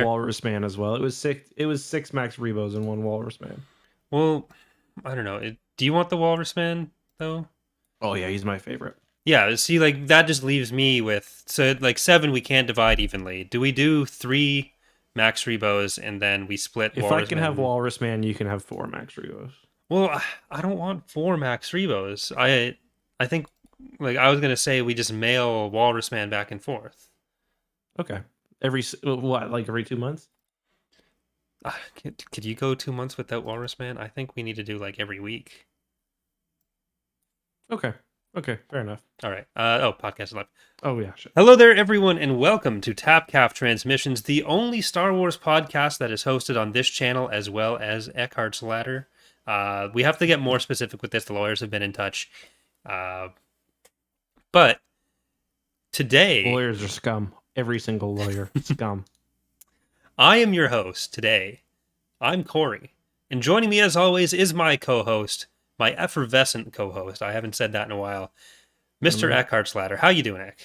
Walrus Man as well. It was six. It was six max rebos and one Walrus Man. Well, I don't know. Do you want the Walrus Man though? Oh yeah, he's my favorite. Yeah. See, like that just leaves me with like 7. We can't divide evenly. Do we do 3 max rebos and then we split? If Walrus I can Man? have Walrus Man, you can have 4 max rebos. Well, I don't want 4 max rebos. I think like I was gonna say we just mail Walrus Man back and forth. Okay. Every what? Like every 2 months? Could you go 2 months without Walrus Man? I think we need to do like every week. Okay. Okay. Fair enough. All right. Podcast live. Oh yeah. Sure. Hello there, everyone, and welcome to Tapcaf Transmissions, the only Star Wars podcast that is hosted on this channel as well as EckhartsLadder. We have to get more specific with this. The lawyers have been in touch. But today... Lawyers are scum. Every single lawyer. Scum. I am your host today. I'm Corey. And joining me as always is my co-host, my effervescent co-host. I haven't said that in a while. Mr. EckhartsLadder. How you doing, Eck?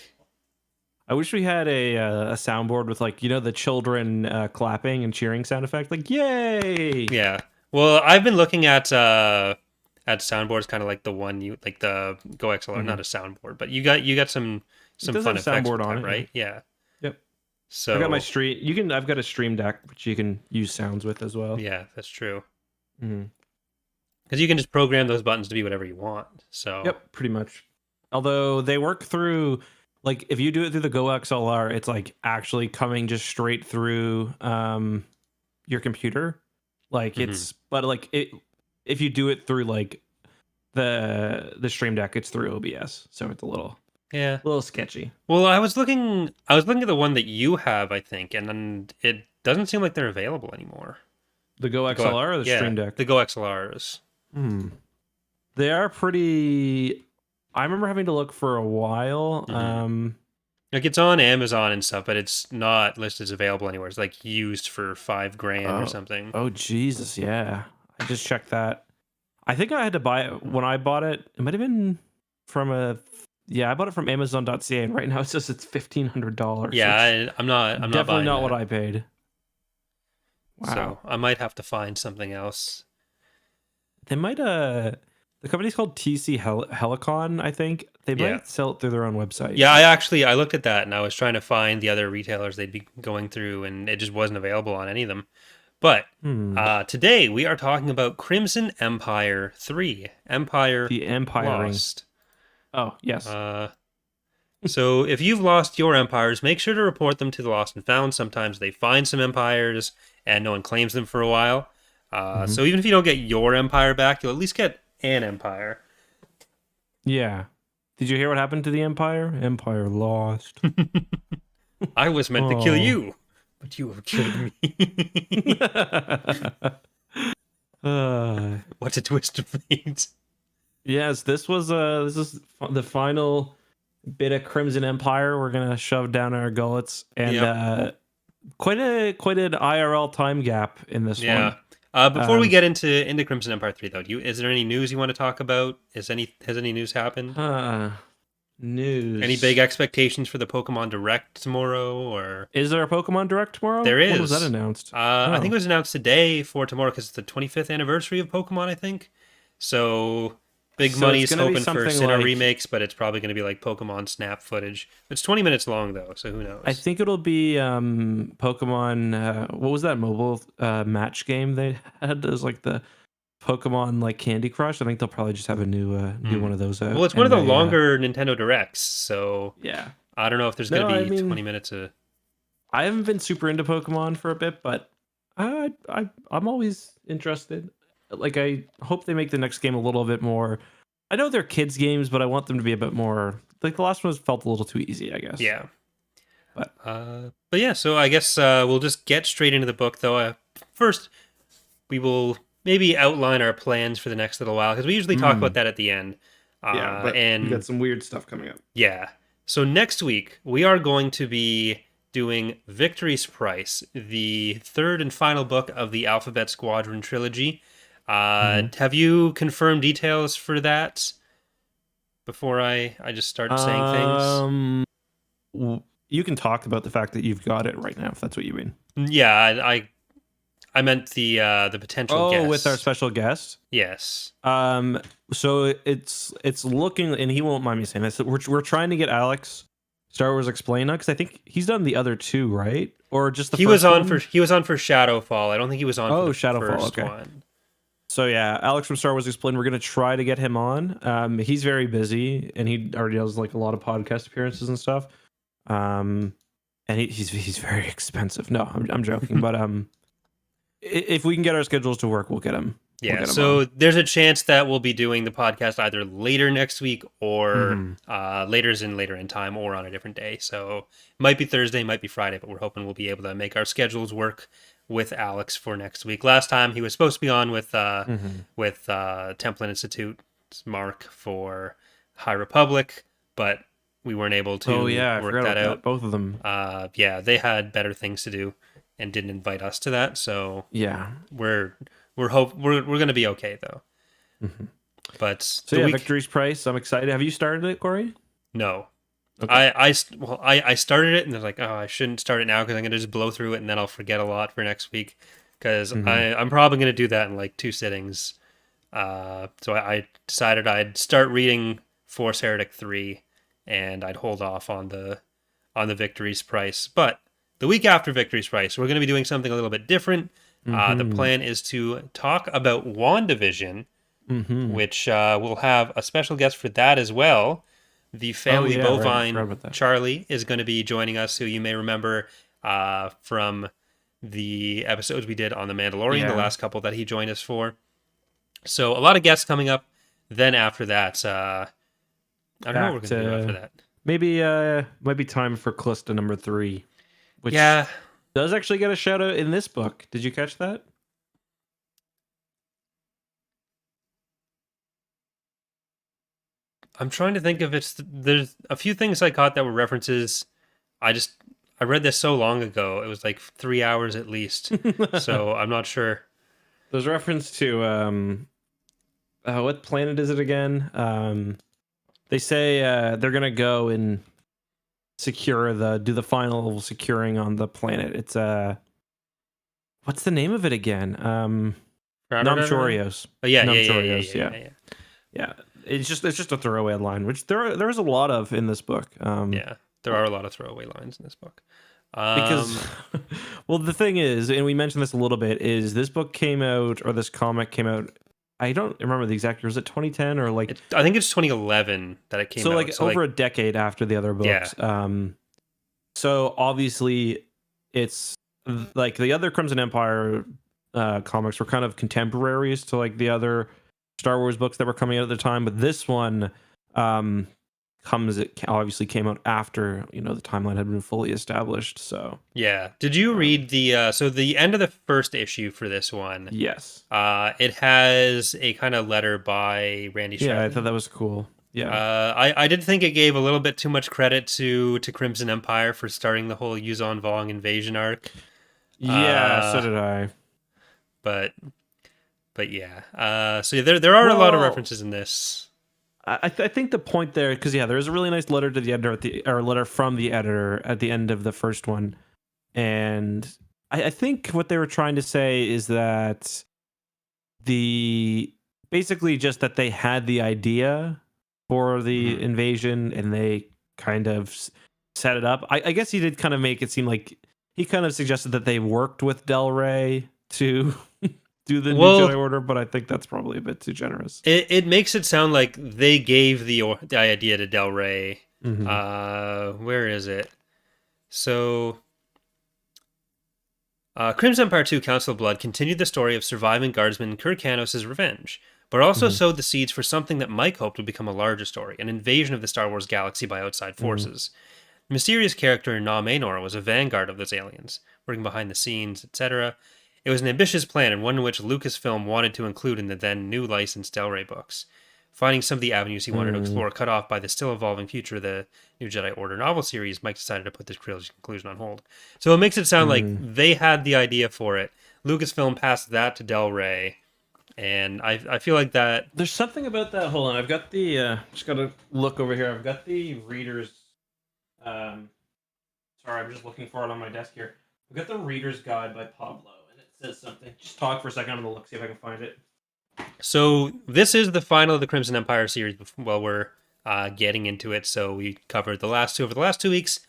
I wish we had a soundboard with like, the children clapping and cheering sound effect. Like, yay! Yeah. Well, I've been looking at soundboards, kind of like the one you like the Go XLR, not a soundboard, but you got some fun effects soundboard with on that, it, right? Yeah. Yep. So I got my stream. I've got a stream deck which you can use sounds with as well. Yeah, that's true. Mm-hmm. Because you can just program those buttons to be whatever you want. So Yep, pretty much. Although they work through, like, if you do it through the Go XLR, it's like actually coming just straight through your computer. Like it's, but like if you do it through like the Stream Deck, it's through OBS, so it's a little sketchy. Well, I was looking at the one that you have, I think, and then it doesn't seem like they're available anymore. The Go XLR or the Stream Deck? The Go XLRs. They are pretty. I remember having to look for a while. Like it's on Amazon and stuff, but it's not listed as available anywhere. It's like used for $5,000 or something. Oh Jesus, yeah. I just checked that. I think I had to buy it when I bought it. It might have been from I bought it from Amazon.ca, and right now it says it's $1,500. Yeah, I'm not definitely not that. what I paid. Wow. So I might have to find something else. They might the company's called TC Helicon, I think. They might sell it through their own website. Yeah, I looked at that and I was trying to find the other retailers they'd be going through, and it just wasn't available on any of them. But today we are talking about Crimson Empire 3. The Empire Lost. Oh, yes. So if you've lost your empires, make sure to report them to the Lost and Found. Sometimes they find some empires and no one claims them for a while. So even if you don't get your empire back, you'll at least get an empire. Yeah. Did you hear what happened to the empire? Empire lost. I was meant to kill you, but you have killed me. What a twist of fate. Yes, this is the final bit of Crimson Empire we're gonna shove down our gullets, and quite an IRL time gap in this one. Before we get into Crimson Empire 3, though, is there any news you want to talk about? Has any news happened? News. Any big expectations for the Pokemon Direct tomorrow? Or is there a Pokemon Direct tomorrow? There is. When was that announced? I think it was announced today for tomorrow because it's the 25th anniversary of Pokemon, I think. So big money's hoping for Sinnoh remakes, but it's probably going to be like Pokemon Snap footage. It's 20 minutes long, though, so who knows? I think it'll be Pokemon... what was that mobile match game they had? It was like the Pokemon like Candy Crush. I think they'll probably just have a new one of those out. Well, it's one of the longer Nintendo Directs, so yeah. I don't know if there's going to be 20 minutes of... I haven't been super into Pokemon for a bit, but I'm always interested. Like, I hope they make the next game a little bit more... I know they're kids' games, but I want them to be a bit more... Like, the last one felt a little too easy, I guess. Yeah. But yeah, so I guess we'll just get straight into the book, though. First, we will maybe outline our plans for the next little while, because we usually talk about that at the end. But we got some weird stuff coming up. Yeah. So next week, we are going to be doing Victory's Price, the third and final book of the Alphabet Squadron trilogy. Have you confirmed details for that before I just start saying things? you can talk about the fact that you've got it right now, if that's what you mean. Yeah, I meant the potential guest. Oh, with our special guest. Yes. So it's looking, and he won't mind me saying this. We're trying to get Alex Star Wars Explainer because I think he's done the other two, right? Or just the he first was on one? he was on for Shadowfall. I don't think he was on for the Shadowfall, first okay. one. So yeah, Alex from Star Wars Explained. We're gonna try to get him on. He's very busy, and he already does like a lot of podcast appearances and stuff. And he's very expensive. No, I'm joking. But if we can get our schedules to work, we'll get him. Yeah. We'll get him So on. there's a chance that we'll be doing the podcast either later next week or later in time or on a different day. So it might be Thursday, might be Friday, but we're hoping we'll be able to make our schedules work with Alex for next week. Last time he was supposed to be on with Template Institute's Mark for High Republic, but we weren't able to work that out. Both of them. Yeah, they had better things to do and didn't invite us to that. So yeah, we're going to be okay though. But so yeah, Victory's Price. I'm excited. Have you started it, Corey? No. Okay. I started it and they're like, oh, I shouldn't start it now because I'm going to just blow through it and then I'll forget a lot for next week because I'm probably going to do that in like 2 sittings. So I decided I'd start reading Force Heretic 3 and I'd hold off on the Victory's Price. But the week after Victory's Price, we're going to be doing something a little bit different. The plan is to talk about WandaVision, which we'll have a special guest for that as well. The family bovine right. Charlie is going to be joining us, who you may remember from the episodes we did on The Mandalorian, the last couple that he joined us for. So a lot of guests coming up. Then after that, I don't know what we're going to do after that. Maybe might be time for Calista number 3, which does actually get a shout out in this book. Did you catch that? I'm trying to think if there's a few things I caught that were references. I read this so long ago. It was like 3 hours at least. So I'm not sure. There's reference to what planet is it again? They say they're gonna go and do the final securing on the planet. It's what's the name of it again? Nam Chorios. Oh yeah. It's just a throwaway line, which there is a lot of in this book. Yeah, there are a lot of throwaway lines in this book. Because, well, the thing is, and we mentioned this a little bit, is this book came out, or this comic came out, I don't remember the exact year. Was it 2010 or like... I think it's 2011 that it came out. So over a decade after the other books. Yeah. So obviously, it's like the other Crimson Empire comics were kind of contemporaries to like the other Star Wars books that were coming out at the time, but this one obviously came out after the timeline had been fully established. So yeah, did you read the so the end of the first issue for this one? Yes, it has a kind of letter by Randy Shredden. Yeah, I thought that was cool. Yeah, I did think it gave a little bit too much credit to Crimson Empire for starting the whole Yuzon Vong invasion arc. Yeah, so did I. But yeah, so there are a lot of references in this. I think the point there, because there's a really nice letter to the editor or letter from the editor at the end of the first one, and I think what they were trying to say is that basically just that they had the idea for the invasion and they kind of set it up. I guess he did kind of make it seem like he kind of suggested that they worked with Del Rey to do the New Jedi Order, but I think that's probably a bit too generous. It makes it sound like they gave the idea to Del Rey. Where is it? So, Crimson Empire 2 Council of Blood continued the story of surviving guardsman Kir Kanos' revenge, but also sowed the seeds for something that Mike hoped would become a larger story, an invasion of the Star Wars galaxy by outside forces. The mysterious character Na Maynor was a vanguard of those aliens, working behind the scenes, etc. It was an ambitious plan and one in which Lucasfilm wanted to include in the then new licensed Del Rey books. Finding some of the avenues he wanted to explore cut off by the still evolving future of the New Jedi Order novel series, Mike decided to put this trilogy conclusion on hold. So it makes it sound like they had the idea for it. Lucasfilm passed that to Del Rey, and I feel like that... There's something about that. Hold on, I've got the... just got to look over here. I've got the readers... Sorry, I'm just looking for it on my desk here. I've got the Reader's Guide by Pablo, and it says something. Just talk for a second. I'm gonna look, see if I can find it. So this is the final of the Crimson Empire series. While we're getting into it, so we covered the last two over the last 2 weeks,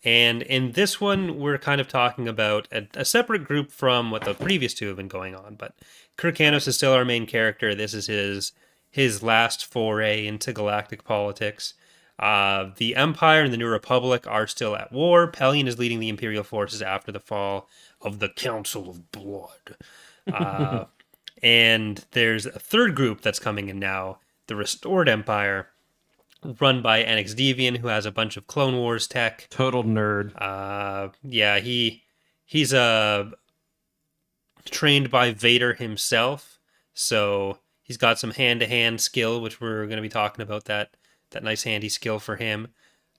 and in this one we're kind of talking about a separate group from what the previous two have been going on. But Kanos is still our main character. This is his last foray into galactic politics. The Empire and the New Republic are still at war. Pelion is leading the Imperial forces after the fall of the Council of Blood. And there's a third group that's coming in now, the Restored Empire, run by NX Deviant, who has a bunch of Clone Wars tech. Total nerd. Yeah, he's trained by Vader himself, so he's got some hand-to-hand skill, which we're going to be talking about, that nice handy skill for him.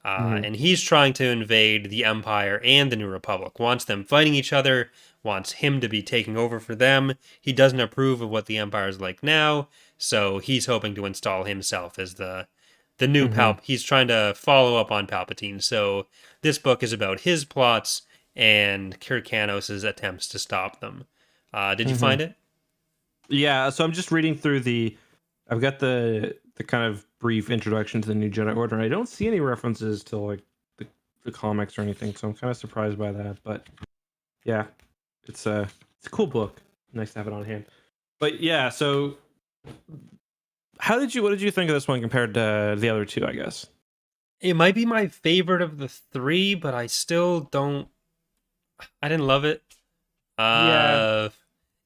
And he's trying to invade the Empire and the New Republic, wants them fighting each other, wants him to be taking over for them. He doesn't approve of what the Empire is like now, so he's hoping to install himself as the new He's trying to follow up on Palpatine. So this book is about his plots and Kanos' attempts to stop them. Did you find it? Yeah, so I'm just reading through I've got the kind of brief introduction to the new Jedi Order, and I don't see any references to like the comics or anything, so I'm kind of surprised by that. But yeah, it's a cool book. Nice to have it on hand. But yeah, so what did you think of this one compared to the other two, I guess? It might be my favorite of the three, but I still I didn't love it. Yeah.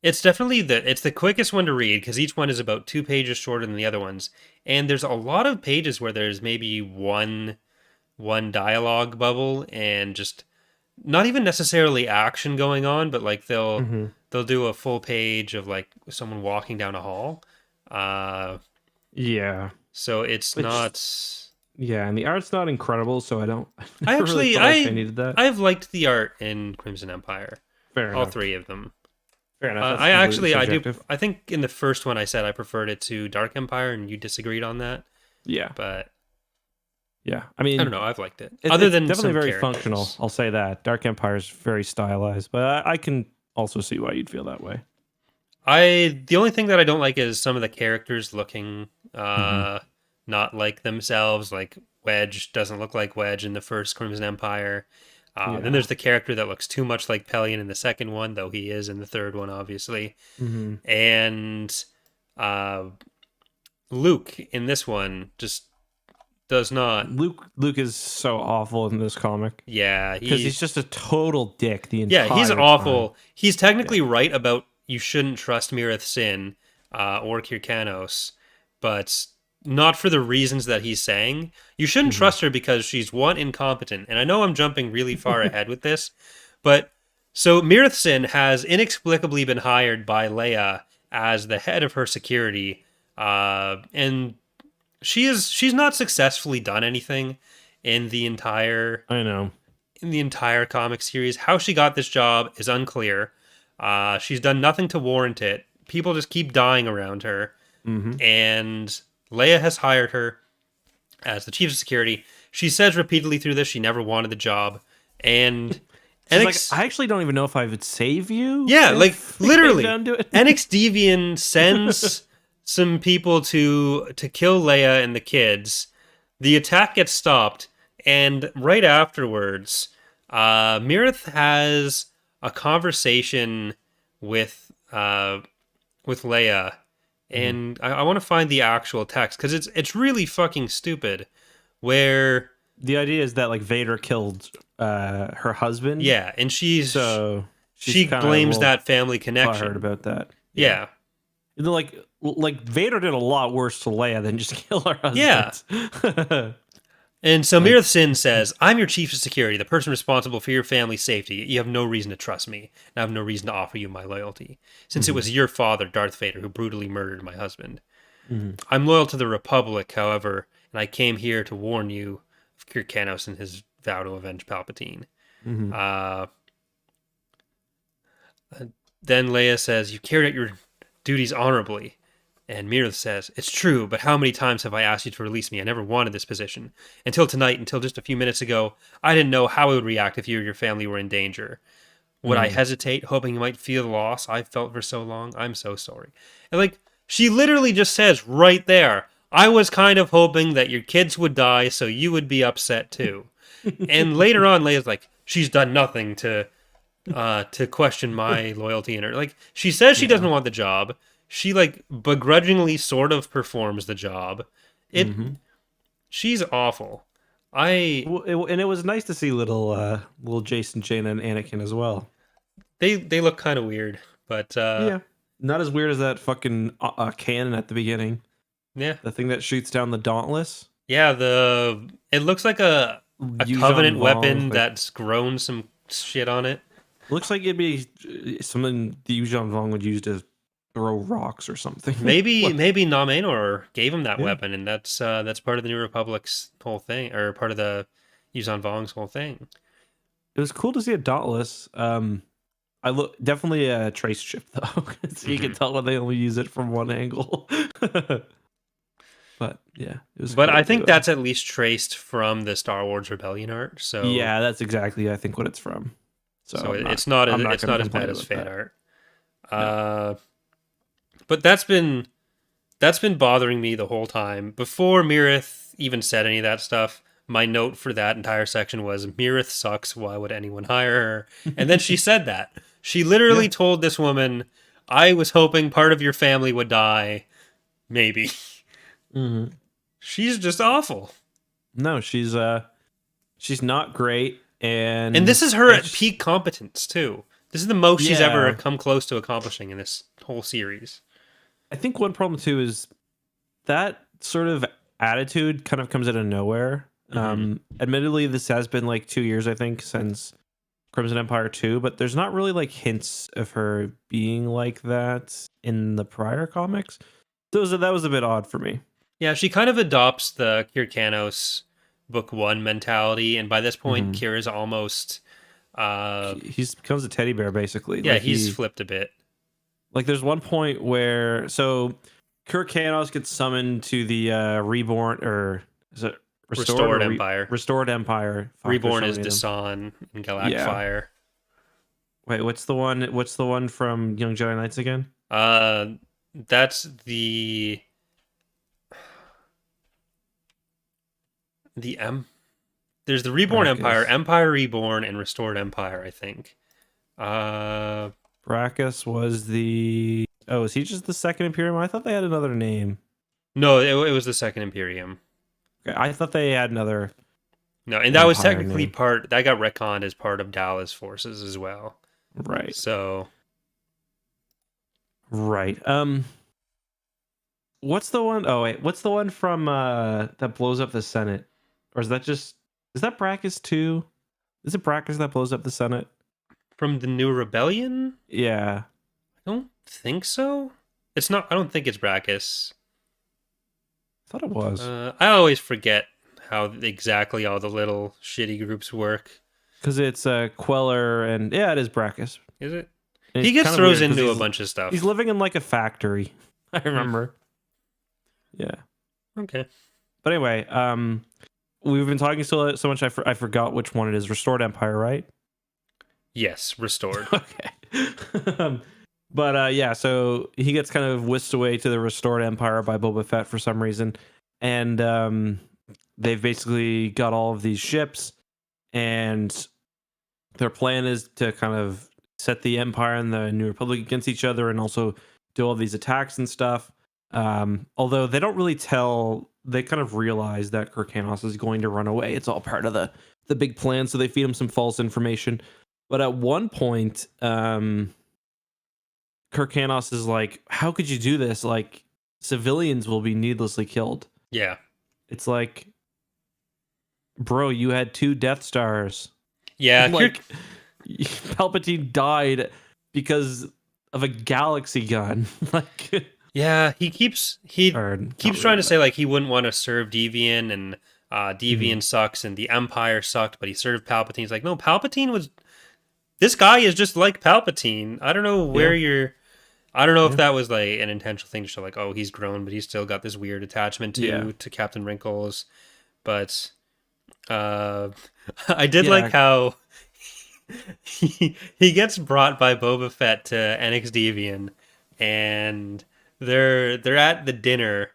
It's definitely it's the quickest one to read because each one is about 2 pages shorter than the other ones. And there's a lot of pages where there's maybe one dialogue bubble and just not even necessarily action going on, but like they'll do a full page of like someone walking down a hall. Yeah. So it's not. Yeah, and the art's not incredible, so I don't. I really felt like I needed that. I've liked the art in Crimson Empire. Fair enough. All three of them. Fair enough. I do. I think in the first one I said I preferred it to Dark Empire, and you disagreed on that. Yeah, but yeah, I mean, I don't know. I've liked it. It's Other than definitely some very characters. functional. I'll say that Dark Empire is very stylized, but I can also see why you'd feel that way. The only thing that I don't like is some of the characters looking not like themselves. Like Wedge doesn't look like Wedge in the first Crimson Empire. Then there's the character that looks too much like Pelion in the second one, though he is in the third one, obviously. And Luke in this one just does not. Luke is so awful in this comic. Yeah, because he's just a total dick the entire he's time. awful. He's technically right about you shouldn't trust Mirith Sin or Kanos, but not for the reasons that he's saying. You shouldn't trust her because she's one, incompetent. And I know I'm jumping really far ahead with this, but so Mirith Sin has inexplicably been hired by Leia as the head of her security, and she's not successfully done anything in the entire comic series. How she got this job is unclear. She's done nothing to warrant it. People just keep dying around her, and Leia has hired her as the chief of security. She says repeatedly through this she never wanted the job, and NX, like, I actually don't even know if I would save you. Yeah, like literally, NX Deviant sends some people to kill Leia and the kids. The attack gets stopped, and right afterwards, Mirith has a conversation with Leia. And I want to find the actual text because it's really fucking stupid. Where the idea is that like Vader killed her husband. Yeah, and she blames that family connection. I heard about that. Yeah. Like Vader did a lot worse to Leia than just kill her husband. Yeah. And so Mirith Sin says, I'm your chief of security, the person responsible for your family's safety. You have no reason to trust me, and I have no reason to offer you my loyalty, since it was your father, Darth Vader, who brutally murdered my husband. I'm loyal to the Republic, however, and I came here to warn you of Kanos and his vow to avenge Palpatine. Then Leia says, you carried out your duties honorably. And Mirith says, "It's true, but how many times have I asked you to release me? I never wanted this position. Until tonight, until just a few minutes ago, I didn't know how I would react if you or your family were in danger. Would I hesitate, hoping you might feel the loss I've felt for so long? I'm so sorry." And like, she literally just says right there, "I was kind of hoping that your kids would die so you would be upset too." And later on, Leia's like, "She's done nothing to question my loyalty in her." Like, she says she doesn't want the job. She like begrudgingly sort of performs the job. She's awful. And it was nice to see little Jason, Jaina, and Anakin as well. They look kind of weird, but not as weird as that fucking cannon at the beginning. Yeah, the thing that shoots down the Dauntless. Yeah, it looks like a Covenant weapon that's grown some shit on it. Looks like it'd be something the Yuuzhan Vong would use to throw rocks or something. Maybe Namenor gave him that weapon, and that's part of the New Republic's whole thing, or part of the Yuuzhan Vong's whole thing. It was cool to see a Dauntless. Definitely a trace chip though, so you can tell when they only use it from one angle. But yeah, it was. But cool I think that's at least traced from the Star Wars Rebellion art. So yeah, that's exactly I think what it's from. So it's not as bad as fan art. But that's been bothering me the whole time. Before Mirith even said any of that stuff, my note for that entire section was, "Mirith sucks. Why would anyone hire her?" And then she said that. She literally told this woman, "I was hoping part of your family would die. Maybe." Mm-hmm. She's just awful. No, she's not great, and this is her at peak competence too. This is the most she's ever come close to accomplishing in this whole series. I think one problem too is that sort of attitude kind of comes out of nowhere. Admittedly, this has been like 2 years, I think, since Crimson Empire 2, but there's not really like hints of her being like that in the prior comics. So that was a bit odd for me. Yeah, she kind of adopts the Kanos Book 1 mentality, and by this point, Kira's almost... he becomes a teddy bear, basically. Yeah, like he's flipped a bit. Like, there's one point where... So, Kanos gets summoned to the Reborn, or... Is it Restored Empire. Restored Empire. Reborn is Dasan and Galactic Fire. Wait, what's the one from Young Jedi Knights again? That's the there's the Reborn Empire, Empire Reborn, and Restored Empire, I think. Brackus was the... Oh, is he just the second Imperium? I thought they had another name. No, it was the second Imperium. Okay, I thought they had another... No, and that was technically that got retconned as part of Dallas forces as well. Right. So... Right. What's the one... Oh, wait. What's the one from that blows up the Senate? Or is that Brackus 2? Is it Brackus that blows up the Senate? From the New Rebellion? Yeah. I don't think so. It's not... I don't think it's Brackus. I thought it was. I always forget how exactly all the little shitty groups work. Because it's Queller and... Yeah, it is Brackus. Is it? He gets thrown into a bunch of stuff. He's living in like a factory. I remember. Yeah. Okay. But anyway, we've been talking so much I forgot which one it is. Restored Empire, right? Yes, Restored. Okay. But yeah, so he gets kind of whisked away to the Restored Empire by Boba Fett for some reason. And they've basically got all of these ships. And their plan is to kind of set the Empire and the New Republic against each other and also do all these attacks and stuff. Although they don't really they kind of realize that Kanos is going to run away. It's all part of the big plan, so they feed him some false information. But at one point, Kanos is like, "How could you do this? Like, civilians will be needlessly killed." Yeah. It's like, bro, you had 2 Death Stars. Yeah, like, Palpatine died because of a galaxy gun. Like, yeah, he keeps trying to say like he wouldn't want to serve Deviant, and Deviant sucks, and the Empire sucked, but he served Palpatine. He's like, no, Palpatine was... This guy is just like Palpatine. I don't know where I don't know if Yeah. that was like an intentional thing to show like, oh, he's grown, but he's still got this weird attachment Yeah. to Captain Wrinkles. But uh, I did Yeah. like how he gets brought by Boba Fett to NX Deviant, and they're at the dinner,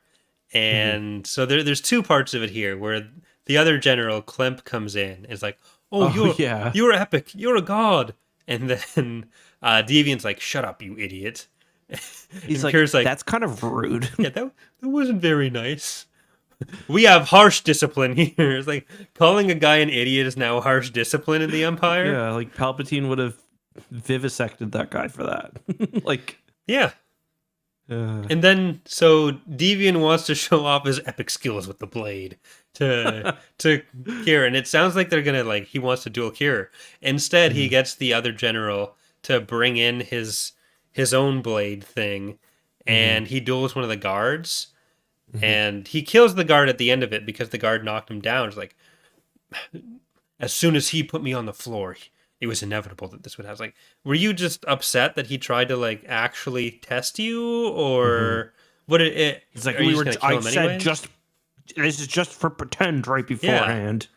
and so there's two parts of it here where the other general Klemp comes in, and is like, "Oh, Oh yeah. you're epic, you're a god," and then Deviant's like, "Shut up, you idiot." He's And like, Kira's like, that's kind of rude. "Yeah, that wasn't very nice." We have harsh discipline here. It's like calling a guy an idiot is now harsh discipline in the Empire. Yeah, like Palpatine would have vivisected that guy for that. Like, Yeah. uh, And then so Deviant wants to show off his epic skills with the blade to Kira, and it sounds like they're gonna like he wants to duel Kira. Instead, he gets the other general to bring in his own blade thing, and he duels one of the guards. And he kills the guard at the end of it because the guard knocked him down. It's like, as soon as he put me on the floor, it was inevitable that this would happen. Like, were you just upset that he tried to like actually test you, or what? he's like, are you just gonna kill him anyway? this is just for pretend right beforehand.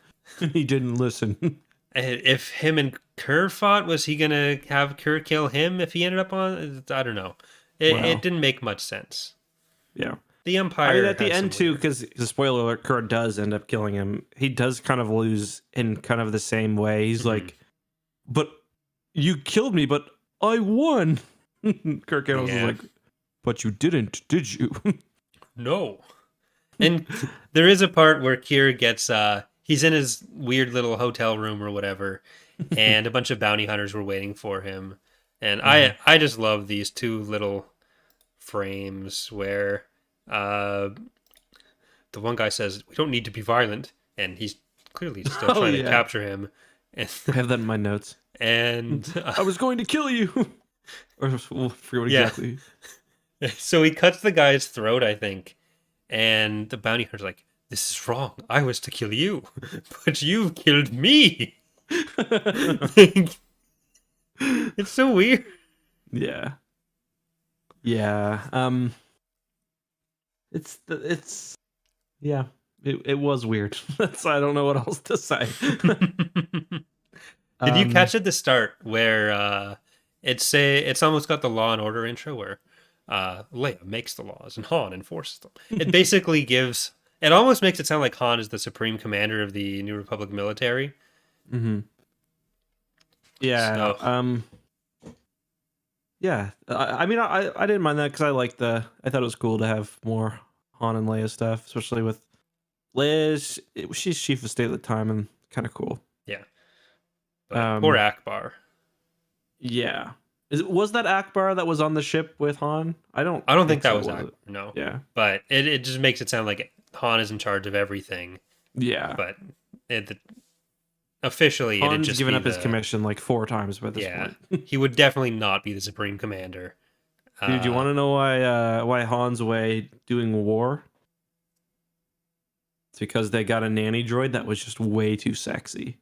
He didn't listen. If him and Kerr fought, was he gonna have Kerr kill him if he ended up on? I don't know. It didn't make much sense. Yeah. The Empire. I mean, at the has end some too, weird- because spoiler alert, Kurt does end up killing him. He does kind of lose in kind of the same way. He's like, "But you killed me, but I won." Kirk Canos is like, "But you didn't, did you?" No. And there is a part where Kira gets he's in his weird little hotel room or whatever, and a bunch of bounty hunters were waiting for him. And I just love these two little frames where the one guy says, "We don't need to be violent," and he's clearly still trying to capture him. And, I have that in my notes. and I was going to kill you. Or we'll forget what exactly. so he cuts the guy's throat, I think, and the bounty hunter's like, "This is wrong. I was to kill you, but you killed me." It's so weird. Yeah. It was weird. I don't know what else to say. Did you catch at the start where it's almost got the Law and Order intro where Leia makes the laws and Han enforces them. It basically it almost makes it sound like Han is the supreme commander of the New Republic military. Mm-hmm. Yeah. So, yeah. I mean, I didn't mind that because I thought it was cool to have more Han and Leia stuff, especially with Leia. She's chief of state at the time and kind of cool. yeah. But poor Akbar. Yeah. Was that Akbar that was on the ship with Han? I don't think that so, was Akbar. No. Yeah. But it just makes it sound like Han is in charge of everything. Yeah. But officially, Han's it'd just given be up his commission like 4 times by this point. He would definitely not be the supreme commander. Dude, do you want to know why Han's away doing war? It's because they got a nanny droid that was just way too sexy.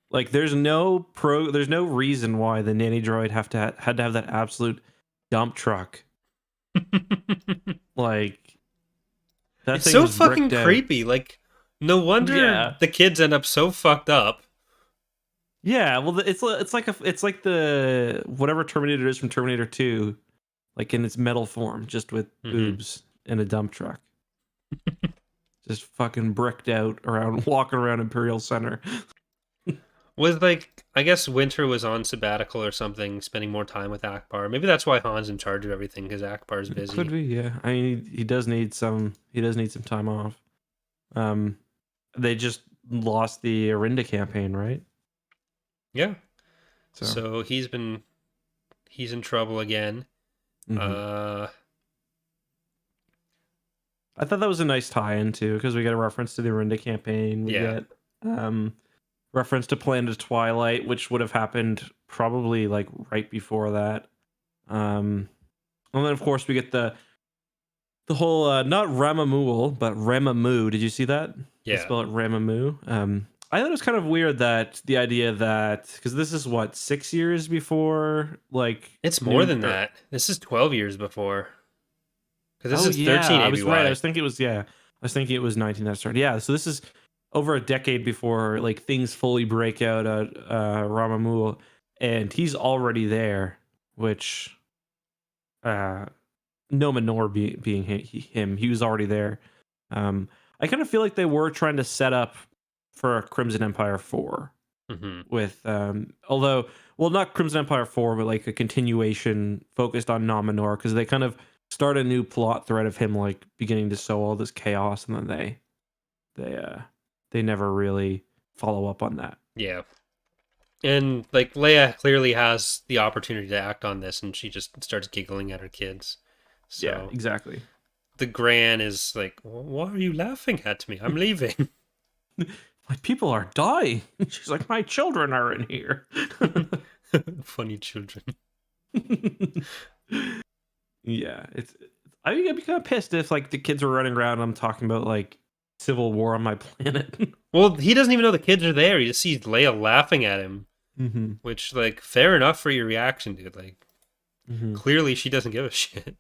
Like, there's no reason why the nanny droid had to have that absolute dump truck. Like, that it's thing so was fucking bricked out. creepy. Like, no wonder the kids end up so fucked up. Yeah, well, it's like the whatever Terminator is from Terminator 2, like in its metal form, just with boobs and a dump truck. Just fucking bricked out walking around Imperial Center. Was like, I guess Winter was on sabbatical or something, spending more time with Akbar. Maybe that's why Han's in charge of everything, because Akbar's busy. Could be, yeah. I mean, he does need some time off. They just lost the Arinda campaign, right? Yeah. So he's in trouble again. I thought that was a nice tie-in too, because we get a reference to the Arinda campaign. We get reference to Planet of Twilight, which would have happened probably like right before that. And then of course we get the whole not Ramamuel, but Ramamu. Did you see that? Yeah. They spell it Ramamu. I thought it was kind of weird that the idea that because this is what 6 years before like It's more than that. This is 12 years before. Because this oh is yeah, 13 I was right. I ABY. was thinking it was I was thinking it was 19 that started. Yeah, so this is over a decade before like things fully break out at Ramamul, and he's already there, which no Minor being him, he was already there. I kind of feel like they were trying to set up for a Crimson Empire 4 with although well not Crimson Empire 4 but like a continuation focused on Nominor because they kind of start a new plot thread of him like beginning to sow all this chaos and then they never really follow up on that. Yeah. And like Leia clearly has the opportunity to act on this and she just starts giggling at her kids. So yeah, exactly. The Gran is like, why are you laughing at me? I'm leaving. My people are dying. She's like, my children are in here. Funny children. Yeah, I'd be kind of pissed if like the kids were running around and I'm talking about like civil war on my planet. Well, he doesn't even know the kids are there. He just sees Leia laughing at him, which like fair enough for your reaction, dude. Like clearly she doesn't give a shit.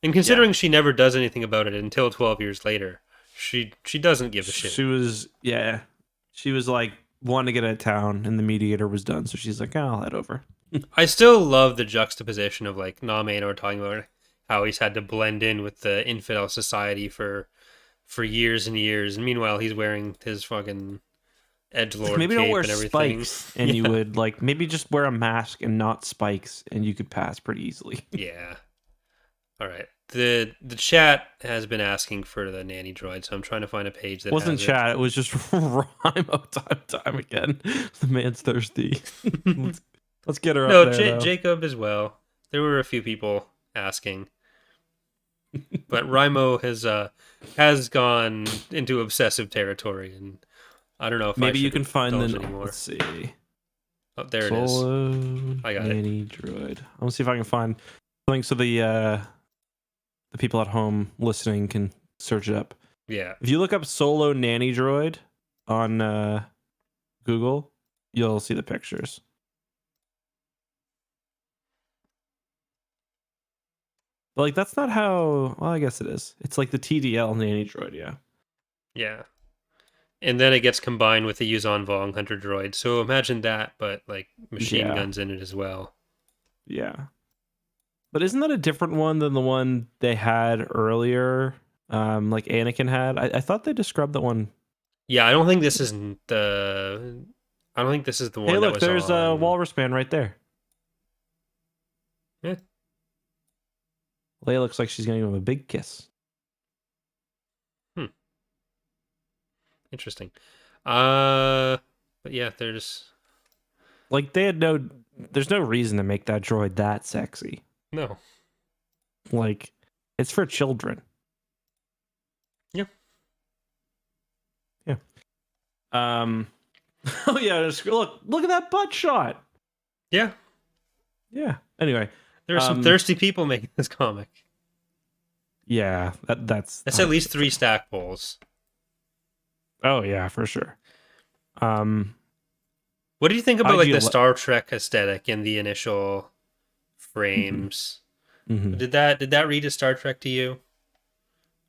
And considering she never does anything about it until 12 years later, she doesn't give a shit. She was like wanting to get out of town and the mediator was done, so she's like, oh, I'll head over. I still love the juxtaposition of like Namenor talking about how he's had to blend in with the infidel society for years and years, and meanwhile he's wearing his fucking edgelord maybe cape don't wear and everything. Spikes, and you would like maybe just wear a mask and not spikes, and you could pass pretty easily. Yeah. All right. The chat has been asking for the nanny droid, so I'm trying to find a page that wasn't has chat. It was just Raimo time again. The man's thirsty. Let's get her up there. No, Jacob as well. There were a few people asking, but Raimo has gone into obsessive territory, and I don't know if maybe you can find the anymore. Let's see. Oh, there it is. I got nanny it. Droid. I'm gonna see if I can find something so the people at home listening can search it up. Yeah. If you look up solo nanny droid on Google, you'll see the pictures. But like that's not how. Well, I guess it is. It's like the TDL nanny droid. Yeah. Yeah. And then it gets combined with the Yuzan Vong Hunter droid. So imagine that, but like machine guns in it as well. Yeah. But isn't that a different one than the one they had earlier? Like Anakin had? I thought they described that one. Yeah, I don't think this is the one. Hey, look, there's a Walrus man right there. Yeah. Leia looks like she's gonna give him a big kiss. Interesting. But yeah, there's like there's no reason to make that droid that sexy. No. Like, it's for children. Yep. Yeah. Oh yeah, look at that butt shot. Yeah. Yeah. Anyway, there are some thirsty people making this comic. Yeah, that's at least 3 stack bowls. Oh yeah, for sure. What do you think about like the Star Trek aesthetic in the initial frames? Did that read as Star Trek to you,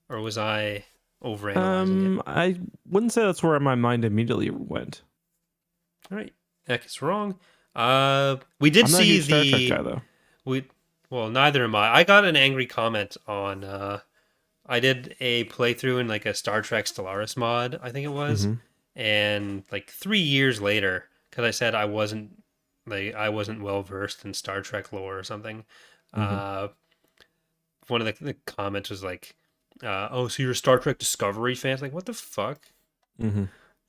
or was I overanalyzing it? I wouldn't say that's where my mind immediately went. All right, Eck is wrong. We did see the Star Trek guy, though. Well, neither am I. I got an angry comment on. I did a playthrough in like a Star Trek Stellaris mod, I think it was, and like 3 years later, because I said I wasn't well versed in Star Trek lore or something. One of the comments was like, "Oh, so you're a Star Trek Discovery fan?" It's like, what the fuck?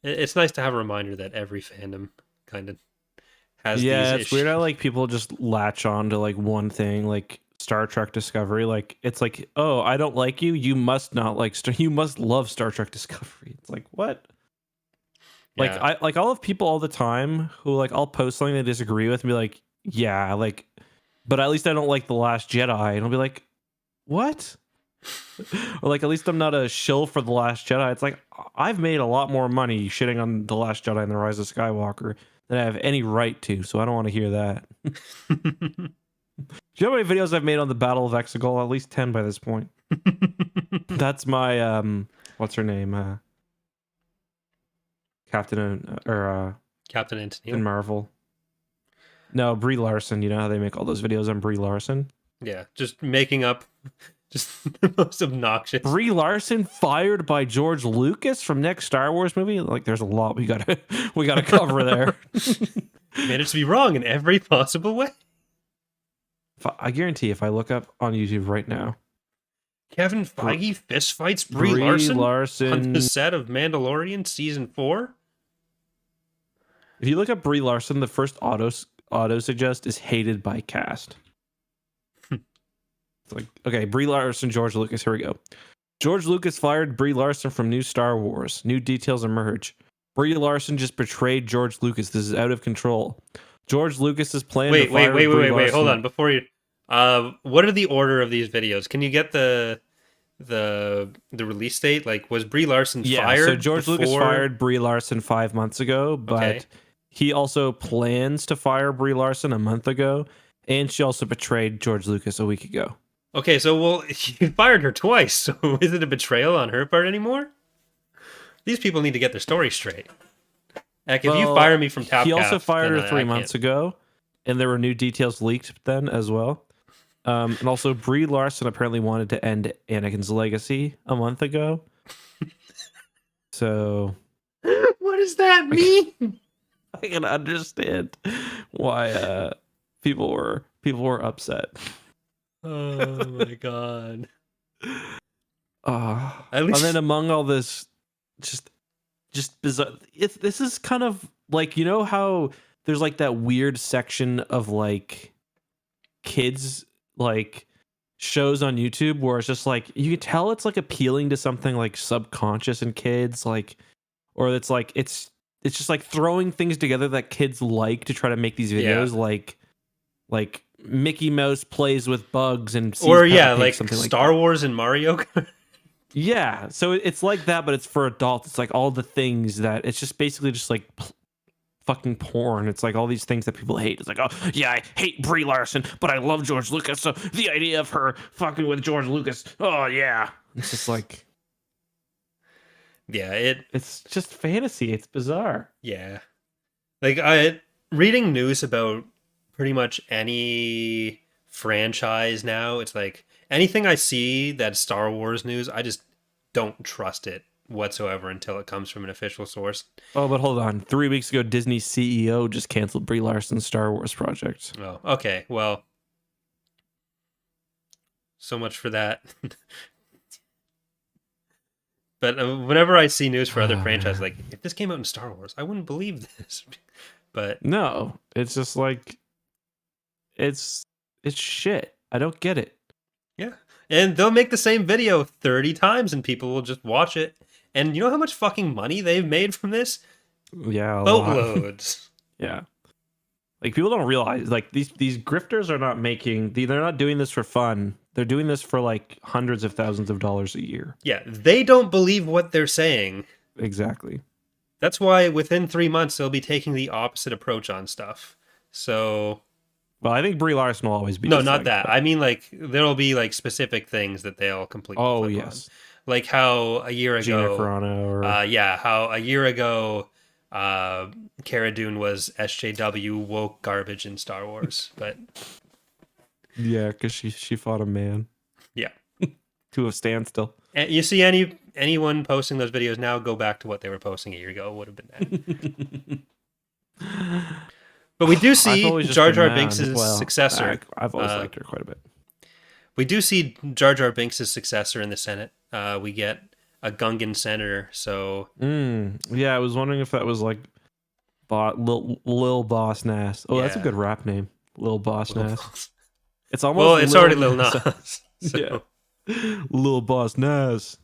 It's nice to have a reminder that every fandom kind of has. Yeah, these it's weird how like people just latch on to like one thing, like Star Trek Discovery. Like it's like, oh, I don't like you. You must not like. You must love Star Trek Discovery. It's like what? Like Yeah. I'll have people all the time who like I'll post something they disagree with and be like, yeah, like, but at least I don't like The Last Jedi, and I'll be like, what? Or like, at least I'm not a shill for The Last Jedi. It's like, I've made a lot more money shitting on The Last Jedi and The Rise of Skywalker than I have any right to, so I don't want to hear that. Do you know how many videos I've made on the Battle of Exegol? At least 10 by this point. That's my what's her name? Captain Antoniel. Marvel. No, Brie Larson. You know how they make all those videos on Brie Larson? Yeah, just making up just the most obnoxious. Brie Larson fired by George Lucas from next Star Wars movie? Like, there's a lot we gotta cover there. Managed to be wrong in every possible way. I guarantee if I look up on YouTube right now, Kevin Feige fist fights Brie Larson on the set of Mandalorian season 4. If you look up Brie Larson, the first auto suggest is hated by cast. It's like, okay, Brie Larson, George Lucas. Here we go. George Lucas fired Brie Larson from new Star Wars. New details emerge. Brie Larson just betrayed George Lucas. This is out of control. George Lucas's plan. Wait. Hold on. Before you, what are the order of these videos? Can you get the release date? Like, was Brie Larson fired? So George Lucas fired Brie Larson 5 months ago, but he also plans to fire Brie Larson a month ago, and she also betrayed George Lucas a week ago. Okay, so he fired her twice. So is it a betrayal on her part anymore? These people need to get their story straight. Heck, if you fire me from Tapcaf, he also fired her 3 months ago, and there were new details leaked then as well. And also, Brie Larson apparently wanted to end Anakin's legacy a month ago. So, what does that mean? I can understand why people were upset. Oh my god! At least, and then among all this, just bizarre. This is kind of like, you know how there's like that weird section of like kids like shows on YouTube where it's just like you can tell it's like appealing to something like subconscious in kids, like, or it's like it's just like throwing things together that kids like to try to make these videos, like Mickey Mouse plays with bugs and sees like something Star like Wars and Mario Kart. Yeah, so it's like that, but it's for adults. It's like all the things that it's just basically just like fucking porn. It's like all these things that people hate. It's like, oh yeah, I hate Brie Larson, but I love George Lucas. So the idea of her fucking with George Lucas, oh yeah, it's just like, yeah, it's just fantasy. It's bizarre. Yeah, like reading news about pretty much any franchise now, it's like anything I see that's Star Wars news, I just don't trust it whatsoever until it comes from an official source. Oh, but hold on. 3 weeks ago, Disney's CEO just canceled Brie Larson's Star Wars project. Oh, okay. Well, so much for that. But whenever I see news for other franchises, like, if this came out in Star Wars, I wouldn't believe this. But no, it's just like, it's shit. I don't get it. Yeah. And they'll make the same video 30 times and people will just watch it. And you know how much fucking money they've made from this? Yeah, boatloads. Yeah. Like, people don't realize, like, these grifters are not they're not doing this for fun. They're doing this for like hundreds of thousands of dollars a year. Yeah, they don't believe what they're saying. Exactly. That's why within 3 months they'll be taking the opposite approach on stuff. So, well, I think Brie Larson will always be. No, not that. I mean, like, there'll be like specific things that they'll completely. Oh yes. On. Like how a year ago, Gina Carano, or how a year ago, Cara Dune was SJW woke garbage in Star Wars, but yeah, because she fought a man. Yeah. To a standstill. And you see anyone posting those videos now, go back to what they were posting a year ago. It would have been that. But we do see Jar Jar Binks' successor. I've always liked her quite a bit. We do see Jar Jar Binks' successor in the Senate. We get a Gungan senator. So yeah, I was wondering if that was like Lil Boss Nass. Oh, yeah. That's a good rap name, Lil Boss Nass. It's almost it's already Lil Nas. So. Yeah, Lil Boss Nass.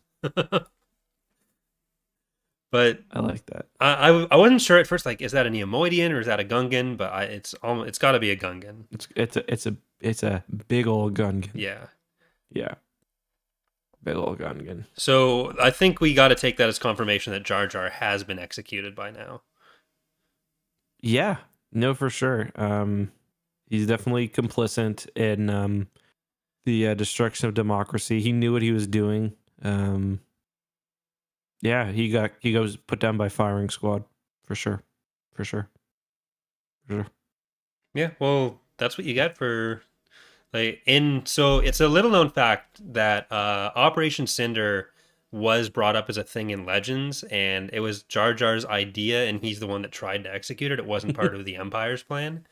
But I like that. I wasn't sure at first, like, is that a Neomoidian or is that a Gungan? But it's got to be a Gungan. It's a big old Gungan. Yeah. Yeah. Big ol' Gungan. So I think we got to take that as confirmation that Jar Jar has been executed by now. Yeah, no, for sure. He's definitely complicit in the destruction of democracy. He knew what he was doing. Yeah, he goes put down by firing squad for sure, for sure, for sure. Yeah, well, that's what you get for so it's a little known fact that Operation Cinder was brought up as a thing in Legends, and it was Jar Jar's idea, and he's the one that tried to execute it. It wasn't part of the Empire's plan.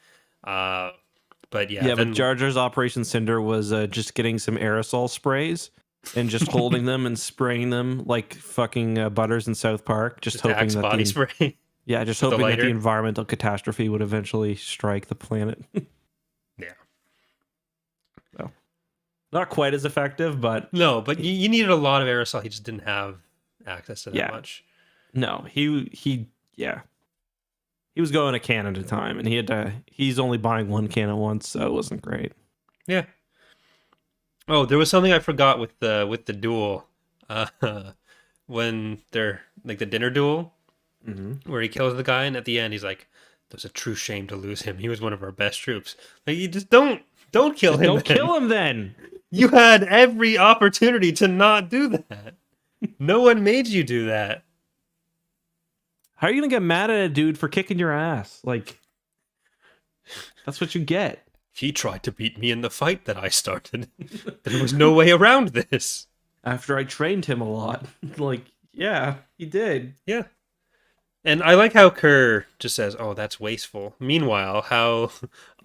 But yeah, But Jar Jar's Operation Cinder was just getting some aerosol sprays and just holding them and spraying them like fucking Butters in South Park, just hoping Axe that body spray. Yeah, just With the hoping that the lighter. environmental catastrophe would eventually strike the planet. Yeah. So, not quite as effective, but No, but you needed a lot of aerosol. He just didn't have access to that Yeah. much. no, he was going a can at a time, and he's only buying one can at once, so it wasn't great. Yeah. Oh, there was something I forgot with the duel. When they're like the dinner duel, where he kills the guy, and at the end he's like, "It was a true shame to lose him. He was one of our best troops." Like, you just don't kill him. Don't kill him then. You had every opportunity to not do that. No one made you do that. How are you gonna get mad at a dude for kicking your ass? Like, that's what you get. He tried to beat me in the fight that I started. There was no way around this. After I trained him a lot, like, yeah, he did. Yeah. And I like how Kerr just says, "Oh, that's wasteful." Meanwhile, how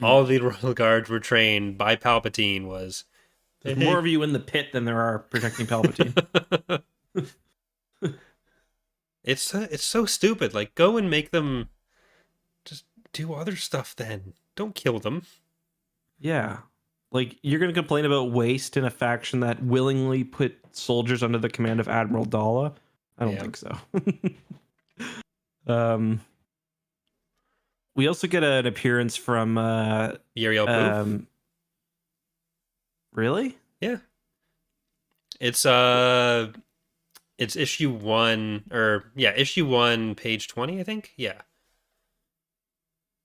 all the Royal Guards were trained by Palpatine was... There's more of you in the pit than there are protecting Palpatine. It's so stupid. Like, go and make them just do other stuff then. Don't kill them. Yeah. Like, you're going to complain about waste in a faction that willingly put soldiers under the command of Admiral Dalla? I don't think so. We also get an appearance from Uriel Poof. Really? Yeah. It's issue 1, issue 1, page 20, I think. Yeah.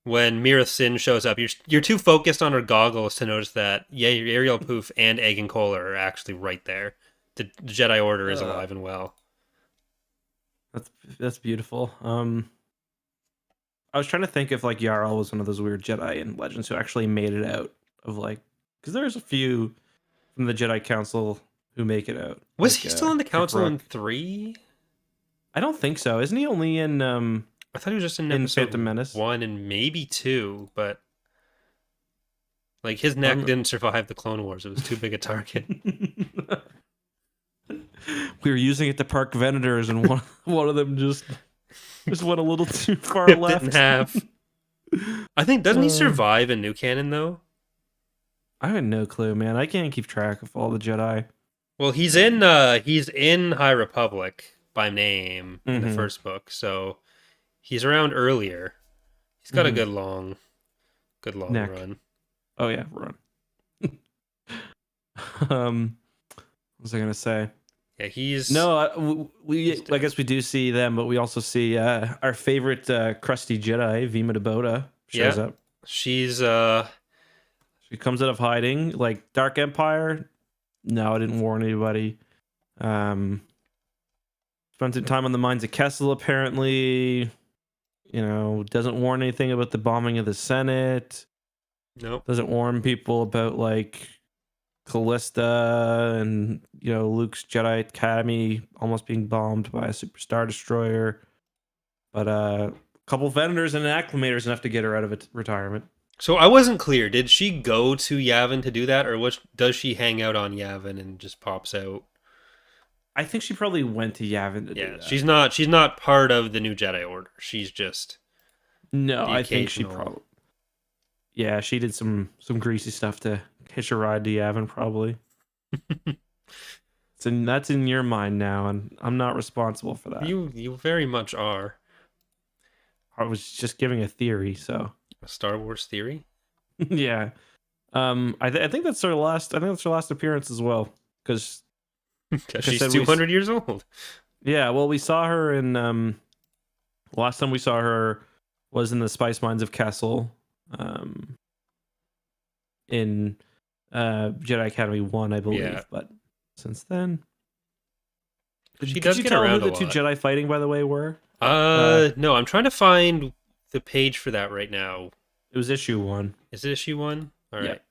When Mira Sin shows up, you're too focused on her goggles to notice that Ariel Poof and Egg and Cola are actually right there. The Jedi Order is alive and well. That's beautiful. I was trying to think if like Yarl was one of those weird Jedi in Legends who actually made it out of like, because there's a few from the Jedi Council who make it out. Was like, he still in the council in Rook. 3? I don't think so. Isn't he only in I thought he was just in Phantom episode Menace? 1 and maybe 2, but like his neck didn't survive the Clone Wars. It was too big a target. We were using it to park vendors, and one of them just went a little too far Ripped left. it in half. I think, doesn't he survive in New Canon though? I have no clue, man. I can't keep track of all the Jedi. Well, he's in High Republic by name in the first book, so he's around earlier. He's got a good long Neck. run. Oh yeah, run. What was I gonna say? Yeah, he's I guess we do see them, but we also see our favorite crusty Jedi, Vima Dabota, shows up. She's She comes out of hiding, like Dark Empire. No, I didn't warn anybody. Spent some time on the mines of Kessel, apparently. You know, doesn't warn anything about the bombing of the Senate. nope. Doesn't warn people about like Callista and, you know, Luke's Jedi Academy almost being bombed by a super star destroyer. But a couple vendors and an acclimator's enough to get her out of retirement. So I wasn't clear. Did she go to Yavin to do that, or does she hang out on Yavin and just pops out? I think she probably went to Yavin to do that. She's not part of the new Jedi Order. She's just I think she probably. Yeah, she did some greasy stuff to hitch a ride to Yavin, probably. That's in your mind now, and I'm not responsible for that. You very much are. I was just giving a theory, so. A Star Wars theory? Yeah. I think that's her last. I think that's her last appearance as well, because Because Like I she's said, 200 years old. yeah. Well, we saw her in last time we saw her was in the Spice Mines of Kessel, in Jedi Academy 1, I believe. Yeah. But since then, She could does you get tell who around a the two lot. Jedi fighting, by the way, were? No, I'm trying to find the page for that right now. It was issue 1. Is it issue 1? All Yeah. right.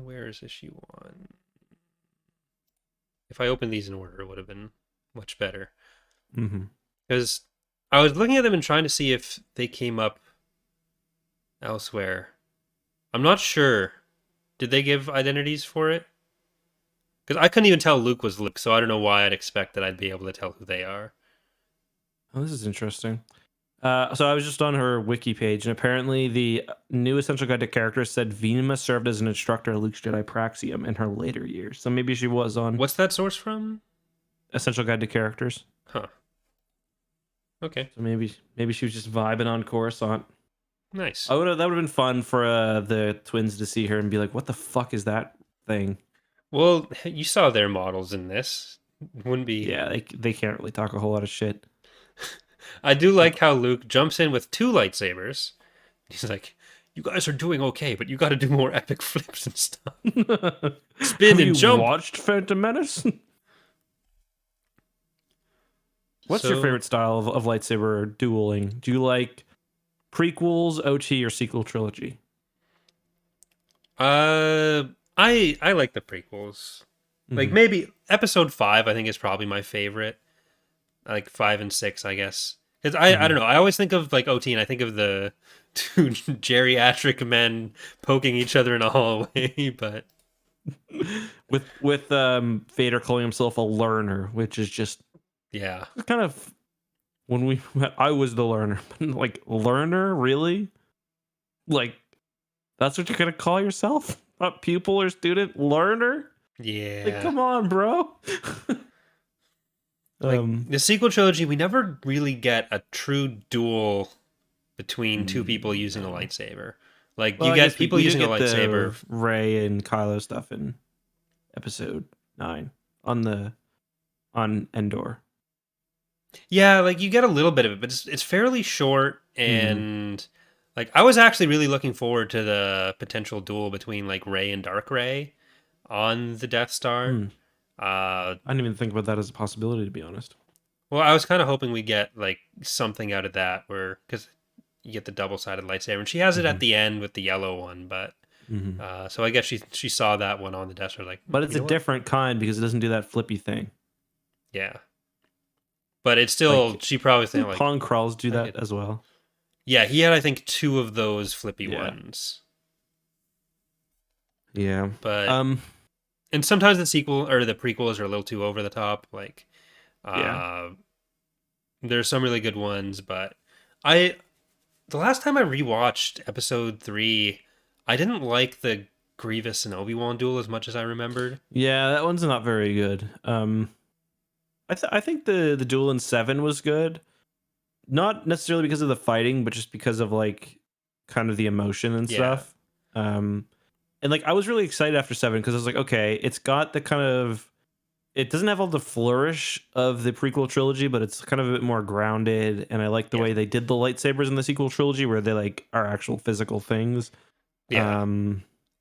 Where is issue 1? If I opened these in order, it would have been much better. Mm-hmm. Because I was looking at them and trying to see if they came up elsewhere. I'm not sure. Did they give identities for it? Because I couldn't even tell Luke was Luke, so I don't know why I'd expect that I'd be able to tell who they are. Oh, this is interesting. So I was just on her wiki page, and apparently the new Essential Guide to Characters said Venema served as an instructor at Luke's Jedi Praxium in her later years. So maybe she was on What's that source from? Essential Guide to Characters. Huh. Okay. So maybe she was just vibing on Coruscant. Nice. That would have been fun for the twins to see her and be like, "What the fuck is that thing?" Well, you saw their models in this. Wouldn't be... Yeah, they can't really talk a whole lot of shit. I do like how Luke jumps in with 2 lightsabers. He's like, "You guys are doing okay, but you got to do more epic flips and stuff. Spin and jump." Watched Phantom Menace? What's your favorite style of lightsaber dueling? Do you like prequels, OT, or sequel trilogy? I like the prequels. Like maybe episode 5 I think is probably my favorite. Like 5 and 6, I guess. Because I don't know. I always think of like OT and I think of the 2 geriatric men poking each other in a hallway, but with Vader calling himself a learner, which is just yeah. kind of when we met, I was the learner. Like, learner, really? Like, that's what you're gonna call yourself? Not pupil or student? Learner? Yeah. Like, come on, bro. Like, the sequel trilogy, we never really get a true duel between 2 people using a lightsaber. Like, you get people using a lightsaber. Rey and Kylo stuff in episode 9 on Endor. Yeah, like you get a little bit of it, but it's fairly short. And like, I was actually really looking forward to the potential duel between like Rey and Dark Rey on the Death Star. I didn't even think about that as a possibility, to be honest. Well, I was kind of hoping we get like something out of that, where because you get the double-sided lightsaber, and she has it at the end with the yellow one, but so I guess she saw that one on the Death Star, like, but it's a different kind because it doesn't do that flippy thing. Yeah, but it's still Like, she probably think like Pong crawls do that as well. Yeah, he had I think 2 of those flippy ones. Yeah, but and sometimes the sequel or the prequels are a little too over the top. Like, there's some really good ones, but the last time I rewatched episode 3, I didn't like the Grievous and Obi-Wan duel as much as I remembered. Yeah, that one's not very good. I think the duel in 7 was good, not necessarily because of the fighting, but just because of like kind of the emotion and stuff. And like I was really excited after 7 because I was like, okay, it's got the kind of, it doesn't have all the flourish of the prequel trilogy, but it's kind of a bit more grounded. And I like the way they did the lightsabers in the sequel trilogy, where they like are actual physical things. Yeah.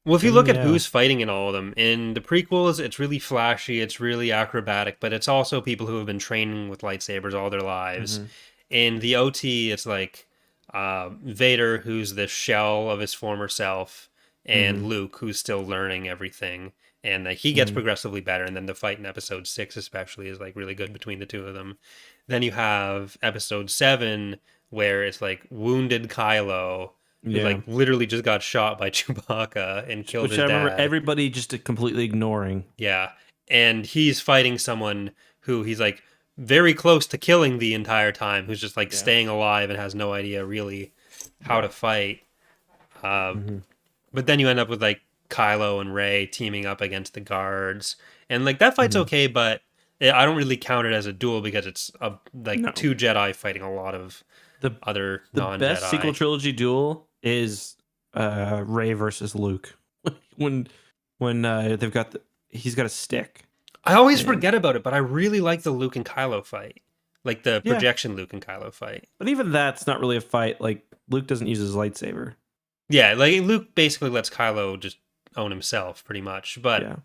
Well, if you look at who's fighting in all of them, in the prequels, it's really flashy, it's really acrobatic, but it's also people who have been training with lightsabers all their lives. In the OT, it's like Vader, who's the shell of his former self, and Luke, who's still learning everything. And he gets progressively better. And then the fight in episode 6 especially is like really good between the 2 of them. Then you have episode 7, where it's like wounded Kylo, who like literally just got shot by Chewbacca and killed his dad. I remember everybody just completely ignoring. Yeah. And he's fighting someone who he's like very close to killing the entire time, who's just like staying alive and has no idea really how to fight. But then you end up with like Kylo and Rey teaming up against the guards, and like that fight's okay, but I don't really count it as a duel because it's like 2 Jedi fighting a lot of other non-Jedi. The best sequel trilogy duel is Rey versus Luke when they've got he's got a stick. I always forget about it, but I really like the Luke and Kylo fight. Like the Yeah. projection Luke and Kylo fight. But even that's not really a fight. Like, Luke doesn't use his lightsaber. Yeah, like Luke basically lets Kylo just own himself pretty much. But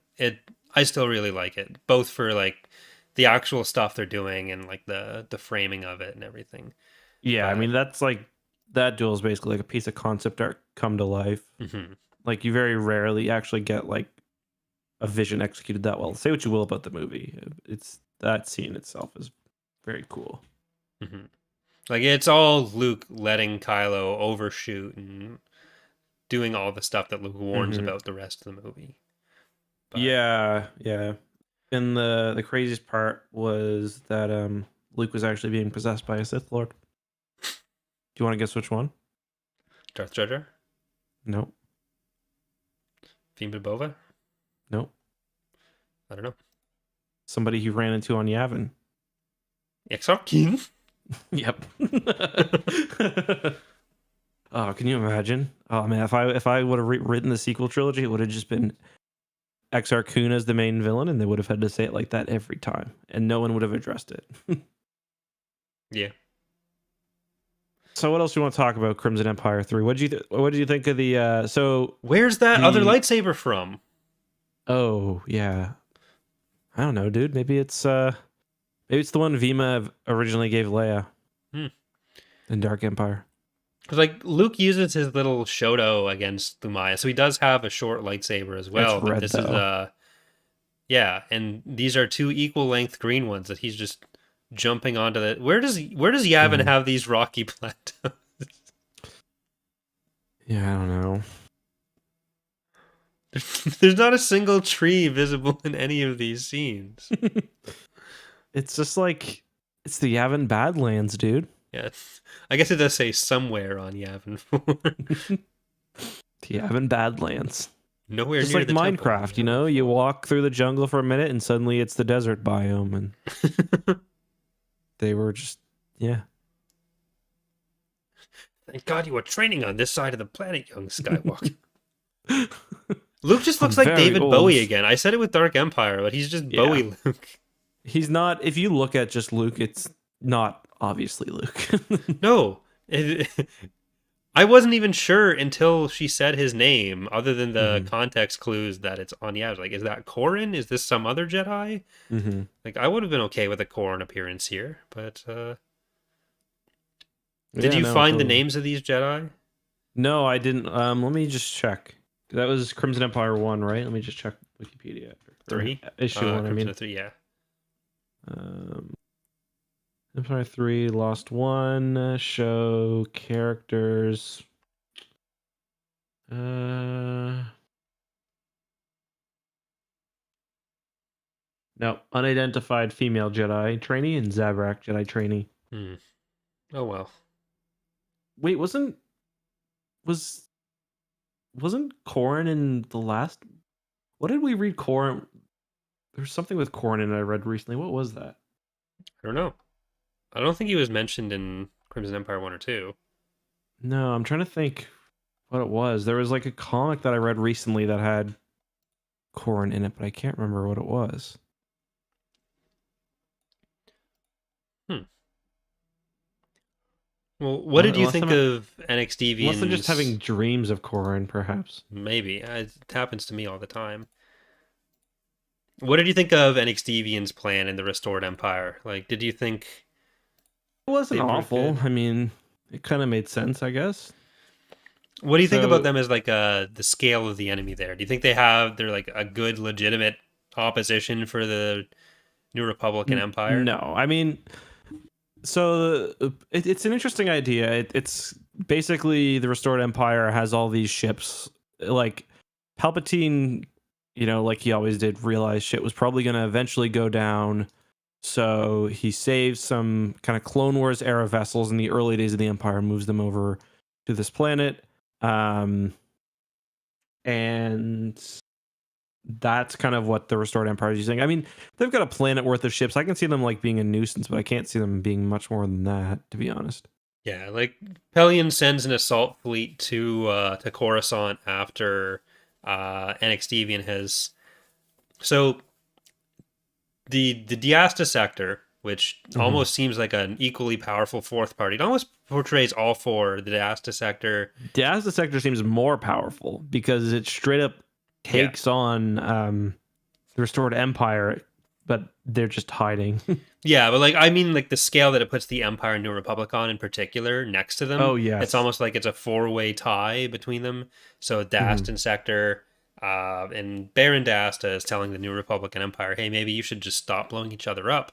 I still really like it. Both for like the actual stuff they're doing and like the framing of it and everything. Yeah, I mean, that's like, that duel is basically like a piece of concept art come to life. Mm-hmm. Like, you very rarely actually get like a vision executed that well. Say what you will about the movie. It's that scene itself is very cool. Mm-hmm. Like, it's all Luke letting Kylo overshoot and doing all the stuff that Luke warns about the rest of the movie. But... Yeah. And the craziest part was that Luke was actually being possessed by a Sith Lord. Do you want to guess which one? Darth Jar Jar? Nope. Fimbul Bova? Nope. I don't know. Somebody he ran into on Yavin. Exarchin? Yep. Oh, can you imagine? Oh man, if I would have written the sequel trilogy, it would have just been Exar Kun as the main villain, and they would have had to say it like that every time, and no one would have addressed it. Yeah. So what else do you want to talk about? Crimson Empire 3. What did you think of the? So where's that other lightsaber from? Oh yeah, I don't know, dude. Maybe it's the one Vima originally gave Leia in Dark Empire. Because like Luke uses his little Shoto against Lumaya, so he does have a short lightsaber as well. It's red, but this though. is yeah, and these are two equal length green ones that he's just jumping onto. The where does Yavin have these rocky plateaus? Yeah, I don't know. There's not a single tree visible in any of these scenes. It's just like it's the Yavin Badlands, dude. Yeah, I guess it does say somewhere on Yavin 4. The Yavin Badlands. Nowhere just near like the Minecraft, temple. you know? You walk through the jungle for a minute and suddenly it's the desert biome, and they were just, yeah. Thank God you were training on this side of the planet, young Skywalker. Luke just looks like David Bowie again. I said it with Dark Empire, but he's just Bowie Luke. He's not, if you look at just Luke, it's not obviously Luke. No. I wasn't even sure until she said his name, other than the context clues that it's on Yavin. Like, is that Corrin? Is this some other Jedi? Like, I would have been okay with a Corrin appearance here, but did you find the names of these Jedi? No, I didn't. Let me just check. That was Crimson Empire 1, right? Let me just check Wikipedia. 3? Issue 1, I mean. 3, yeah. Empire 3, Lost 1, show, characters. No, unidentified female Jedi trainee and Zabrak Jedi trainee. Oh well. Wait, wasn't Corrin in the last? What did we read Corrin? There's something with Corrin in it I read recently. What was that? I don't know. I don't think he was mentioned in Crimson Empire 1 or 2. No, I'm trying to think what it was. There was like a comic that I read recently that had Corrin in it, but I can't remember what it was. Well, what did you think of NX Deviant's... Unless they're just having dreams of Corrin, perhaps. Maybe. It happens to me all the time. What did you think of NX Deviant's plan in the Restored Empire? Like, did you think... It wasn't awful. I mean, it kind of made sense, I guess. What do you think about them as like the scale of the enemy there? Do you think they're like a good, legitimate opposition for the New Republic and Empire? No, I mean... So it's an interesting idea. It's basically the Restored Empire has all these ships. Like Palpatine, you know, like he always did, realize shit was probably going to eventually go down. So he saves some kind of Clone Wars era vessels in the early days of the Empire, moves them over to this planet. And that's kind of what the Restored Empire is using. I mean, they've got a planet worth of ships. I can see them like being a nuisance, but I can't see them being much more than that, to be honest. Yeah, like Pelion sends an assault fleet to Coruscant after NX Deviant has So the Diasta sector, which almost seems like an equally powerful fourth party, it almost portrays all four. The Diasta sector. Dazzle Sector seems more powerful because it straight up takes on the Restored Empire, but they're just hiding. Yeah, but like I mean, like the scale that it puts the Empire and New Republic on in particular next to them. Oh, yes. It's almost like it's a four-way tie between them. So Dast and Sector, and Baron Dasta is telling the New Republic and Empire, "Hey, maybe you should just stop blowing each other up."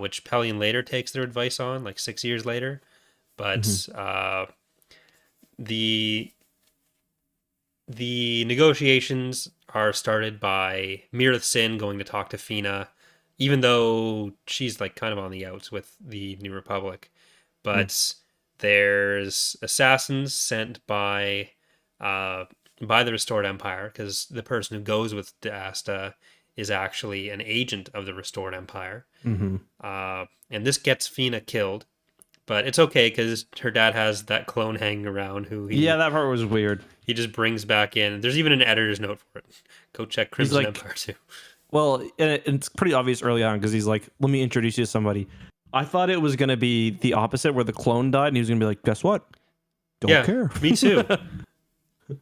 Which Pelion later takes their advice on, like 6 years later. But the negotiations are started by Mirith Sin going to talk to Fina, even though she's like kind of on the outs with the New Republic. But there's assassins sent by the Restored Empire, because the person who goes with Dasta is actually an agent of the Restored Empire. And this gets Fina killed. But it's okay because her dad has that clone hanging around that part was weird. He just brings back in. There's even an editor's note for it. Go check Crimson Empire too. Well, and it's pretty obvious early on because he's like, "Let me introduce you to somebody." I thought it was going to be the opposite, where the clone died, and he was going to be like, "Guess what? Don't care." Me too.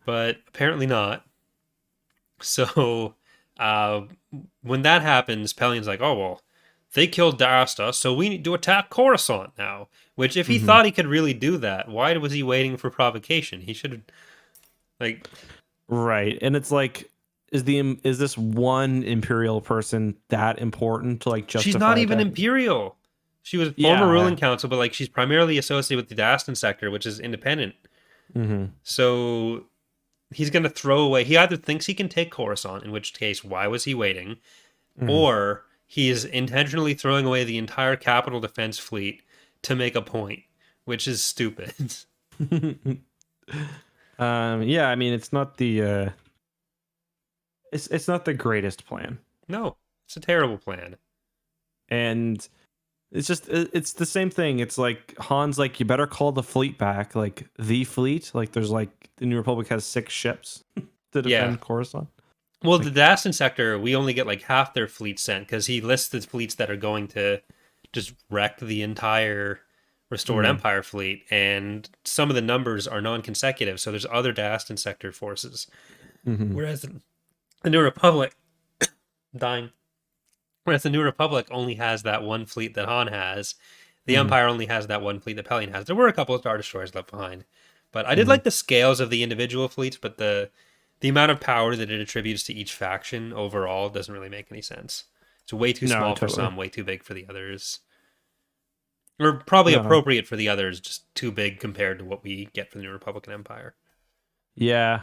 But apparently not. So when that happens, Pelion's like, "Oh well, they killed Dasta, so we need to attack Coruscant now." Which, if he thought he could really do that, why was he waiting for provocation? He should have, like, right. And it's like, is this one Imperial person that important to like justify? She's not even that? Imperial. She was former ruling council, but like she's primarily associated with the Dastan sector, which is independent. So he's going to throw away. He either thinks he can take Coruscant, in which case, why was he waiting? Or he is intentionally throwing away the entire capital defense fleet to make a point, which is stupid. I mean, it's not the it's not the greatest plan. No, it's a terrible plan. And it's the same thing. It's like Han's like, you better call the fleet back, like the fleet. Like there's like the New Republic has 6 ships to defend Coruscant. Well, the Dastan sector, we only get like half their fleet sent because he lists the fleets that are going to just wreck the entire Restored Empire fleet, and some of the numbers are non-consecutive, so there's other Dastan sector forces. Whereas the New Republic Whereas the New Republic only has that one fleet that Han has. The Empire only has that one fleet that Pelion has. There were a couple of Star Destroyers left behind. But I did like the scales of the individual fleets, but the amount of power that it attributes to each faction overall doesn't really make any sense. It's way too small for some, way too big for the others. Or probably appropriate for the others, just too big compared to what we get from the New Republican Empire. Yeah.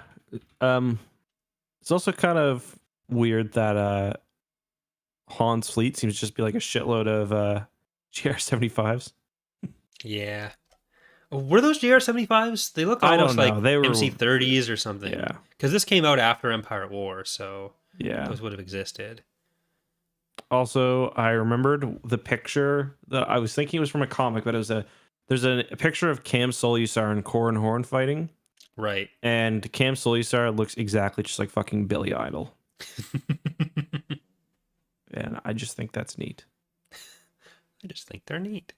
It's also kind of weird that Han's fleet seems to just be like a shitload of GR75s. Yeah. Were those GR75s? They look almost like they were MC30s or something. Yeah. Because this came out after Empire at War, so yeah, those would have existed. Also, I remembered the picture that I was thinking it was from a comic, but there's a picture of Cam Solusar and Corran Horn fighting. Right. And Cam Solusar looks exactly just like fucking Billy Idol. And I just think that's neat. I just think they're neat.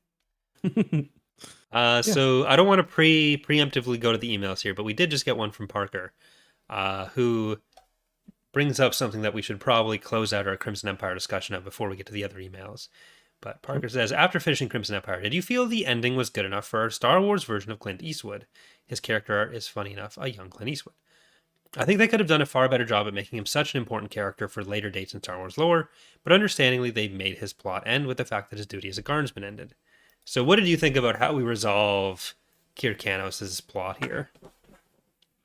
So I don't want to preemptively go to the emails here, but we did just get one from Parker, who brings up something that we should probably close out our Crimson Empire discussion of before we get to the other emails. But Parker says, after finishing Crimson Empire, did you feel the ending was good enough for our Star Wars version of Clint Eastwood? His character art is funny enough, a young Clint Eastwood. I think they could have done a far better job at making him such an important character for later dates in Star Wars lore, but understandingly they made his plot end with the fact that his duty as a guardsman ended. So what did you think about how we resolve Kir Kanos' plot here?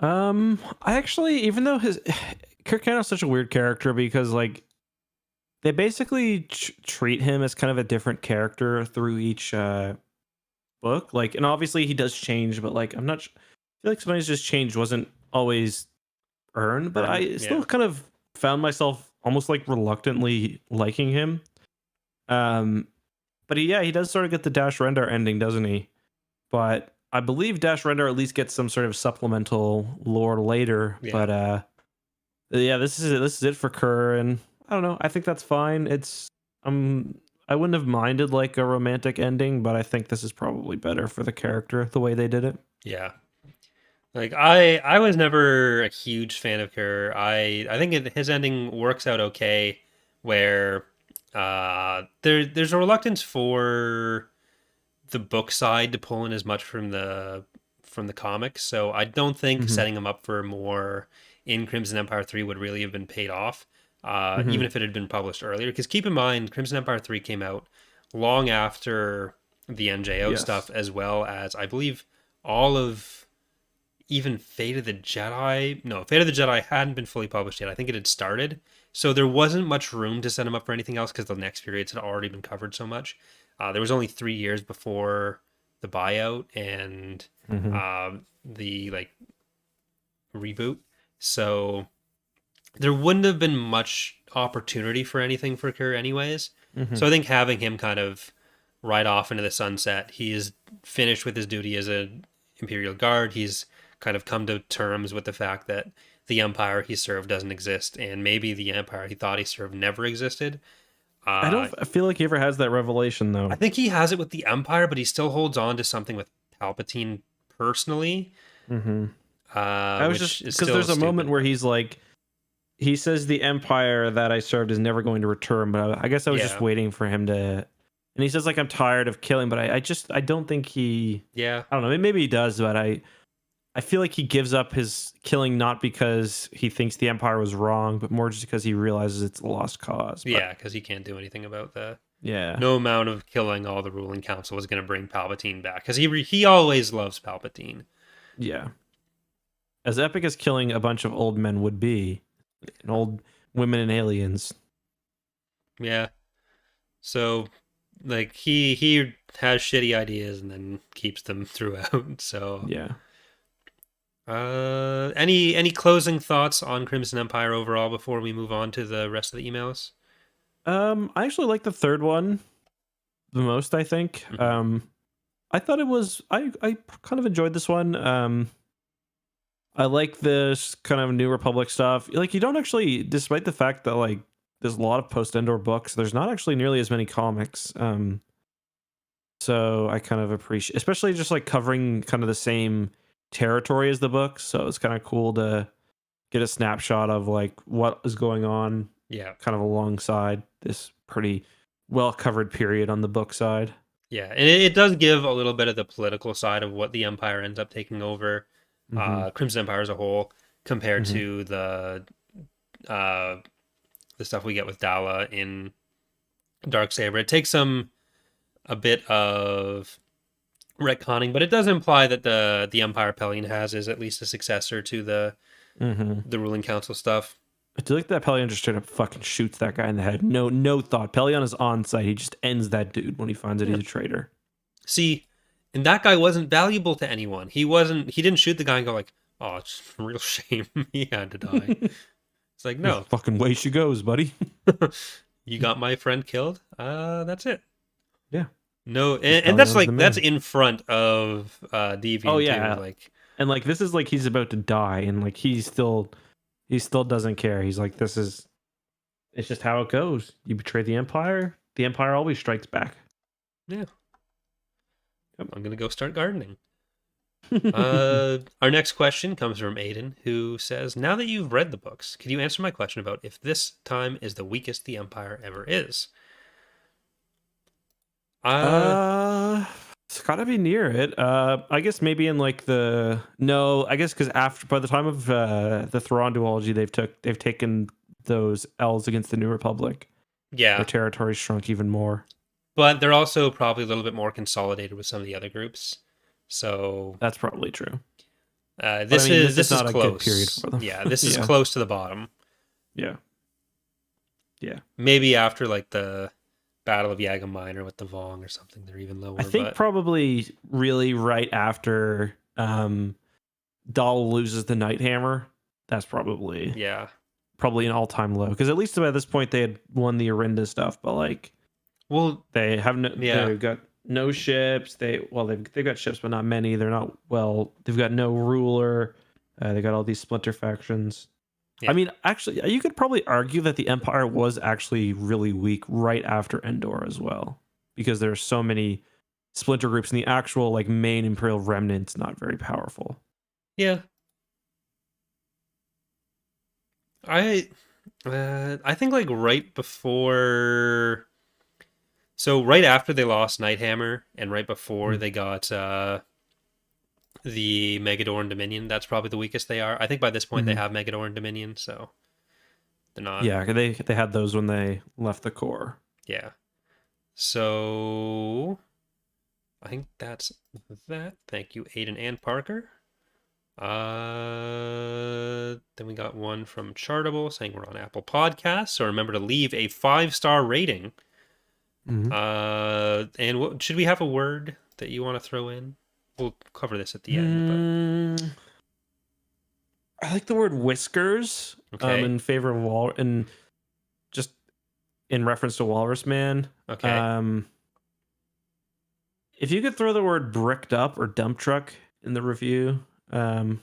I actually, even though Kir Kanos is such a weird character because like they basically treat him as kind of a different character through each book. Like, and obviously he does change, but like I feel like sometimes just change wasn't always earned, but I still kind of found myself almost like reluctantly liking him. But he does sort of get the Dash Rendar ending, doesn't he? But I believe Dash Rendar at least gets some sort of supplemental lore later. Yeah. But this is it for Kerr, and don't know. I think that's fine. It's I wouldn't have minded like a romantic ending, but I think this is probably better for the character the way they did it. Yeah. Like I was never a huge fan of Kerr. I think his ending works out okay, where there's a reluctance for the book side to pull in as much from the comics. So I don't think Mm-hmm. setting him up for more in Crimson Empire 3 would really have been paid off, Mm-hmm. even if it had been published earlier. Because keep in mind, Crimson Empire 3 came out long after the NJO stuff, Yes. as well as I believe all of even Fate of the Jedi. No, Fate of the Jedi hadn't been fully published yet. I think it had started. So there wasn't much room to set him up for anything else because the next periods had already been covered so much. There was only 3 years before the buyout and Mm-hmm. the like reboot. So there wouldn't have been much opportunity for anything for Kerr anyways. Mm-hmm. So I think having him kind of ride off into the sunset, he is finished with his duty as a Imperial Guard. He's kind of come to terms with the fact that the Empire he served doesn't exist, and maybe the Empire he thought he served never existed. I don't feel like he ever has that revelation I though. think he has it with the Empire, but he still holds on to something with Palpatine personally, Mm-hmm. I was which just is because still there's a moment stupid. where he's like, he says the empire that I served is never going to return, but I guess I was just Yeah, waiting for him to. And he says like I'm tired of killing, but I don't think he. yeah, I don't know. Maybe he does, but I feel like he gives up his killing not because he thinks the empire was wrong, but more just because he realizes it's a lost cause. But yeah, because he can't do anything about that. yeah, No amount of killing all the ruling council is going to bring Palpatine back because he always loves Palpatine. yeah. As epic as killing a bunch of old men would be, and old women and aliens. Yeah, so like he has shitty ideas and then keeps them throughout. So Yeah. any closing thoughts on Crimson Empire overall before we move on to the rest of the emails? I actually like the third one the most, I think. Mhm. I thought it was I kind of enjoyed this one. I like this kind of New Republic stuff. Like you don't actually, despite the fact that like there's a lot of post-Endor books, there's not actually nearly as many comics. So I kind of appreciate, especially just like covering kind of the same territory as the books. So it's kind of cool to get a snapshot of like what is going on Yeah, kind of alongside this pretty well covered period on the book side. yeah, and it does give a little bit of the political side of what the Empire ends up taking over, Mm-hmm. Crimson Empire as a whole, compared Mm-hmm. to uh, the stuff we get with Dala in Darksaber. It takes a bit of retconning, but it does imply that the Empire Pelion has is at least a successor to Mm-hmm. the ruling council stuff. I do like that Pelion just straight up fucking shoots that guy in the head. No thought. Pelion is on site. He just ends that dude when he finds out Yeah. he's a traitor. See, and that guy wasn't valuable to anyone. He didn't shoot the guy and go like, "Oh, it's a real shame he had to die." It's like, This no, fucking way she goes, buddy. you got my friend killed. That's it. Yeah. No, Just and that's Pelion's the like that's man. in front of Deviant Oh too. yeah. Like, And like this is like he's about to die and like he still doesn't care. He's like, it's just how it goes. You betray the Empire always strikes back. yeah, Yep. I'm gonna go start gardening. Our next question comes from Aiden, who says, "Now that you've read the books, could you answer my question about if this time is the weakest the Empire ever is?" It's gotta be near it. I guess maybe in like no, I guess because after by the time of the Thrawn duology, they've taken those L's against the New Republic. Their Yeah, territory shrunk even more. but they're also probably a little bit more consolidated with some of the other groups. So That's probably true. But I this mean, is this is not a good close. period for them. Yeah, this is Yeah, close to the bottom. yeah, yeah. Maybe after like the Battle of Yaga Minor with the Vong or something, they're even lower. I think But probably really right after Dahl loses the Night Hammer. That's probably yeah, an all-time low because at least by this point they had won the Arinda stuff, but like well, they have no, yeah, they've got no ships. They've got ships, but not many. They're not well. They've got no ruler. They got all these splinter factions. I mean, actually, you could probably argue that the Empire was actually really weak right after Endor as well, because there's so many splinter groups, and the actual like main Imperial remnant's not very powerful. Yeah. I think like right before, so right after they lost Nighthammer and right before they got the Megadoran Dominion, that's probably the weakest they are. I think by this point they have Megadoran Dominion, so they're not. Yeah, they had those when they left the core. Yeah. So I think that's that. Thank you, Aiden and Parker. Then we got one from Chartable saying we're on Apple Podcasts, so remember to leave a 5-star rating. And what should we have a word that you want to throw in? We'll cover this at the end. But... I like the word whiskers. Okay. In favor of and just in reference to Walrus Man. Okay. If you could throw the word bricked up or dump truck in the review, that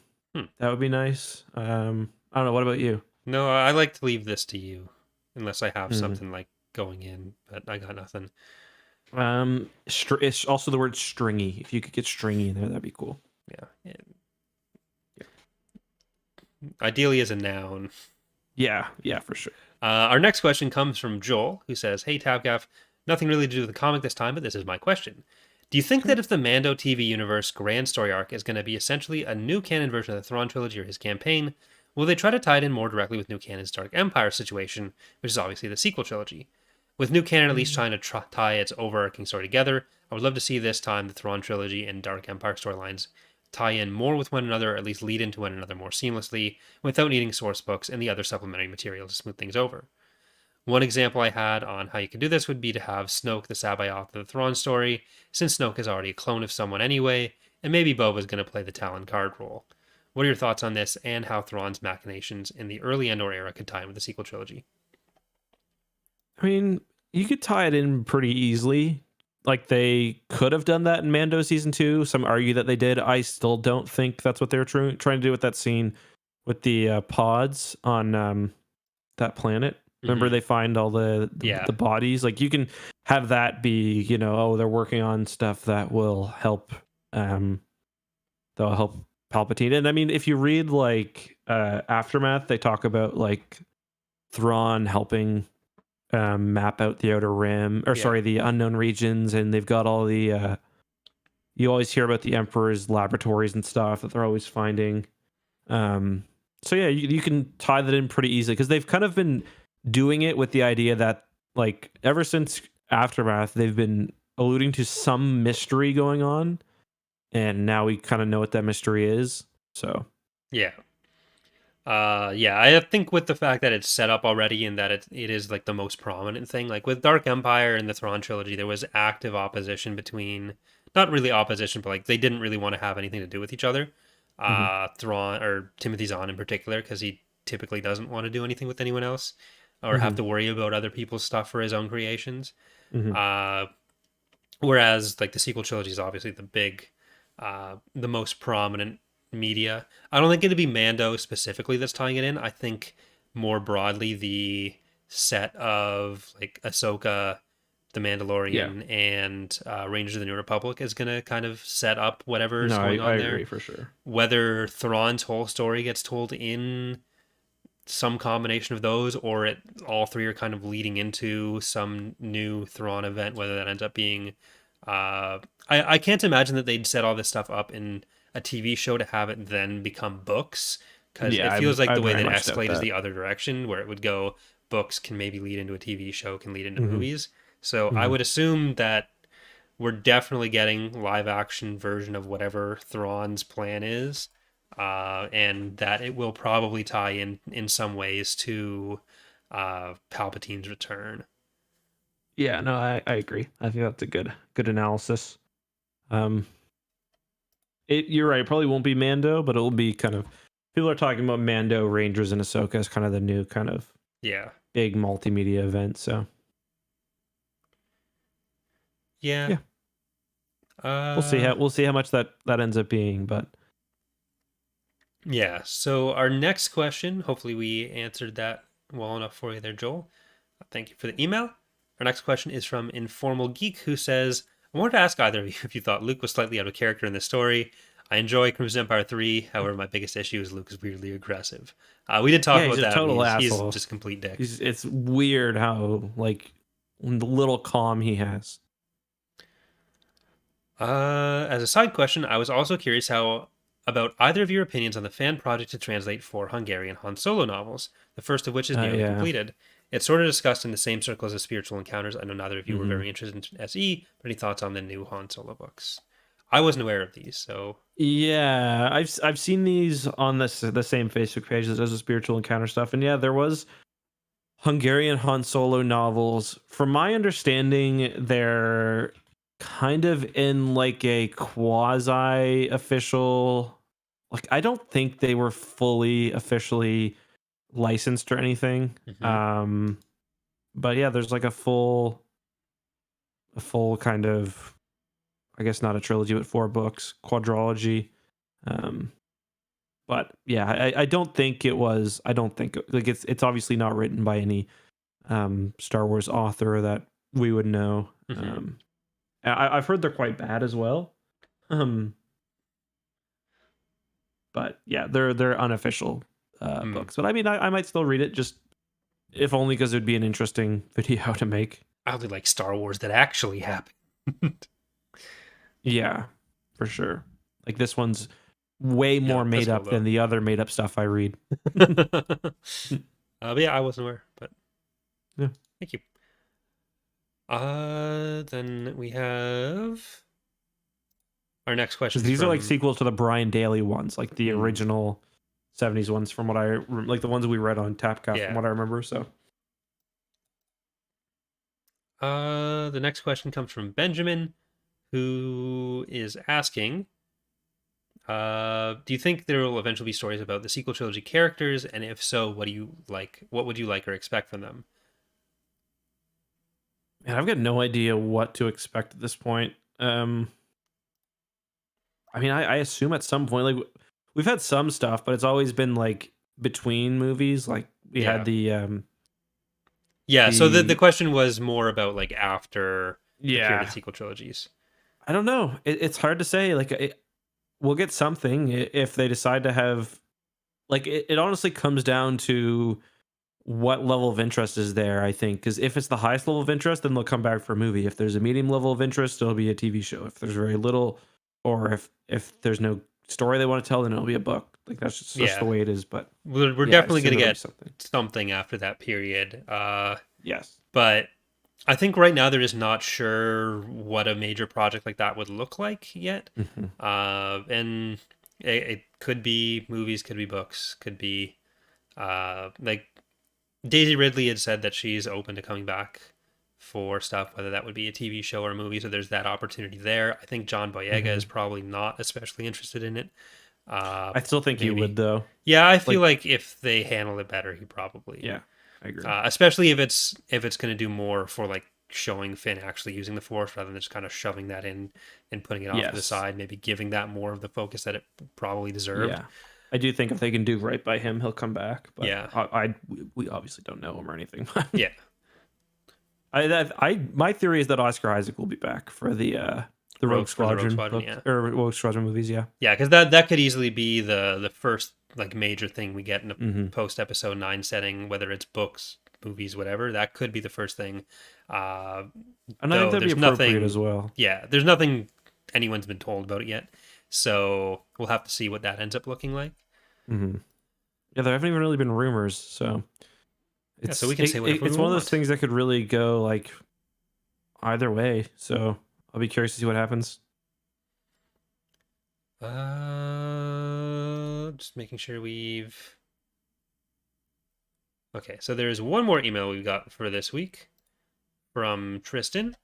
would be nice. I don't know. What about you? No, I like to leave this to you, unless I have something like going in, but I got nothing. It's also the word stringy. If you could get stringy in there, that'd be cool. Yeah. Ideally as a noun. Yeah, for sure. Our next question comes from Joel, who says, "Hey, Tapcaf, nothing really to do with the comic this time, but this is my question. Do you think that if the Mando TV universe grand story arc is going to be essentially a new canon version of the Thrawn trilogy or his campaign, will they try to tie it in more directly with new canon's Dark Empire situation, which is obviously the sequel trilogy? With new canon at least trying to tie its overarching story together, I would love to see this time the Thrawn trilogy and Dark Empire storylines tie in more with one another, or at least lead into one another more seamlessly, without needing source books and the other supplementary material to smooth things over. One example I had on how you could do this would be to have Snoke the Sabayoth of the Thrawn story, since Snoke is already a clone of someone anyway, and maybe Boba's going to play the Talon card role. What are your thoughts on this, and how Thrawn's machinations in the early Endor era could tie in with the sequel trilogy? I mean, you could tie it in pretty easily. Like, they could have done that in Mando Season 2. Some argue that they did. I still don't think that's what they were trying to do with that scene with the pods on that planet. Remember, they find all the bodies. Like, you can have that be, they're working on stuff that will help Palpatine. And I mean, if you read like Aftermath, they talk about like Thrawn helping map out the Outer Rim, the unknown regions, and they've got all the you always hear about the Emperor's laboratories and stuff that they're always finding. So yeah, you can tie that in pretty easily, because they've kind of been doing it with the idea that, like, ever since Aftermath, they've been alluding to some mystery going on, and now we kind of know what that mystery is. So I think with the fact that it's set up already and that it is like the most prominent thing, like with Dark Empire and the Thrawn trilogy, there was active opposition between, not really opposition, but like they didn't really want to have anything to do with each other. Thrawn, or Timothy Zahn in particular, because he typically doesn't want to do anything with anyone else or have to worry about other people's stuff for his own creations. Whereas like the sequel trilogy is obviously the big, the most prominent media. I don't think it'd be Mando specifically that's tying it in. I think more broadly the set of like Ahsoka, The Mandalorian, and Rangers of the New Republic is going to kind of set up whatever's going on there. I agree for sure. Whether Thrawn's whole story gets told in some combination of those, or all three are kind of leading into some new Thrawn event, whether that ends up being... I can't imagine that they'd set all this stuff up in a TV show to have it then become books, because it feels like the way that escalate is the other direction, where it would go books can maybe lead into a TV show, can lead into movies. So I would assume that we're definitely getting live action version of whatever Thrawn's plan is, and that it will probably tie in some ways to Palpatine's return. Yeah, no, I agree. I think that's a good analysis. You're right. It probably won't be Mando, but it will be kind of... People are talking about Mando, Rangers, and Ahsoka as kind of the new kind of big multimedia event. So yeah. We'll see how much that ends up being, but Yeah. So our next question, hopefully we answered that well enough for you there, Joel. Thank you for the email. Our next question is from Informal Geek, who says, I wanted to ask either of you if you thought Luke was slightly out of character in this story. I enjoy Crimson Empire 3. However, my biggest issue is Luke is weirdly aggressive. We did talk Yeah, about he's a that. total He's asshole. just a complete dick. It's weird how like the little calm he has. As a side question, I was also curious about either of your opinions on the fan project to translate 4 Hungarian Han Solo novels, the first of which is nearly Yeah. completed. It's sort of discussed in the same circles as Spiritual Encounters. I know neither of you were very interested in SE, but any thoughts on the new Han Solo books? I wasn't aware of these, so Yeah, I've seen these on the same Facebook pages as the Spiritual Encounter stuff, and yeah, there was Hungarian Han Solo novels. From my understanding, they're kind of in like a quasi official, like I don't think they were fully officially licensed or anything. But yeah, there's like a full kind of, I guess not a trilogy, but 4 books, quadrology. But yeah, I don't think it was. I don't think like it's obviously not written by any Star Wars author that we would know. I've heard they're quite bad as well. But yeah, they're unofficial books. But I mean, I might still read it, just if only because it'd be an interesting video to make. I would like Star Wars that actually happened. Yeah, for sure. Like this one's way more made up than the other made up stuff I read. But yeah, I wasn't aware, but yeah, thank you. Then we have our next question. These are like sequels to the Brian Daly ones, like the original 70s ones, from what I like, the ones we read on Tapcaf, from what I remember. So, the next question comes from Benjamin, who is asking, do you think there will eventually be stories about the sequel trilogy characters? And if so, what do you like? What would you like or expect from them? Man, I've got no idea what to expect at this point. I mean, I assume at some point, like we've had some stuff, but it's always been like between movies. Like we had the so the question was more about like after the period of sequel trilogies. I don't know. It's hard to say. Like we'll get something if they decide to have. Like it honestly comes down to what level of interest is there, I think. Because if it's the highest level of interest, then they'll come back for a movie. If there's a medium level of interest, it'll be a TV show. If there's very little, or if there's no story they want to tell, then it'll be a book. Like that's just the way it is. But we're definitely going to get something after that period. Yes. But I think right now they're just not sure what a major project like that would look like yet. And it could be movies, could be books, could be like Daisy Ridley had said that she's open to coming back for stuff, whether that would be a TV show or a movie. So there's that opportunity there. I think John Boyega is probably not especially interested in it. I still think he would, though. Yeah, I feel like if they handle it better, he probably. Yeah, I agree. Especially if it's going to do more for like showing Finn actually using the Force rather than just kind of shoving that in and putting it off to the side, maybe giving that more of the focus that it probably deserved. Yeah. I do think if they can do right by him, he'll come back. But we obviously don't know him or anything. Yeah. My theory is that Oscar Isaac will be back for the Rogue Squadron book, or Rogue Squadron movies. Yeah, because that could easily be the first like major thing we get in a post episode 9 setting, whether it's books, movies, whatever. That could be the first thing. And I think that'd be appropriate as well. Yeah, there's nothing anyone's been told about it yet, so we'll have to see what that ends up looking like. Yeah, there haven't even really been rumors, so so we can say whatever it's one of those things that could really go like either way. So I'll be curious to see what happens. Just making sure we've. Okay, so there's one more email we've got for this week from Tristan,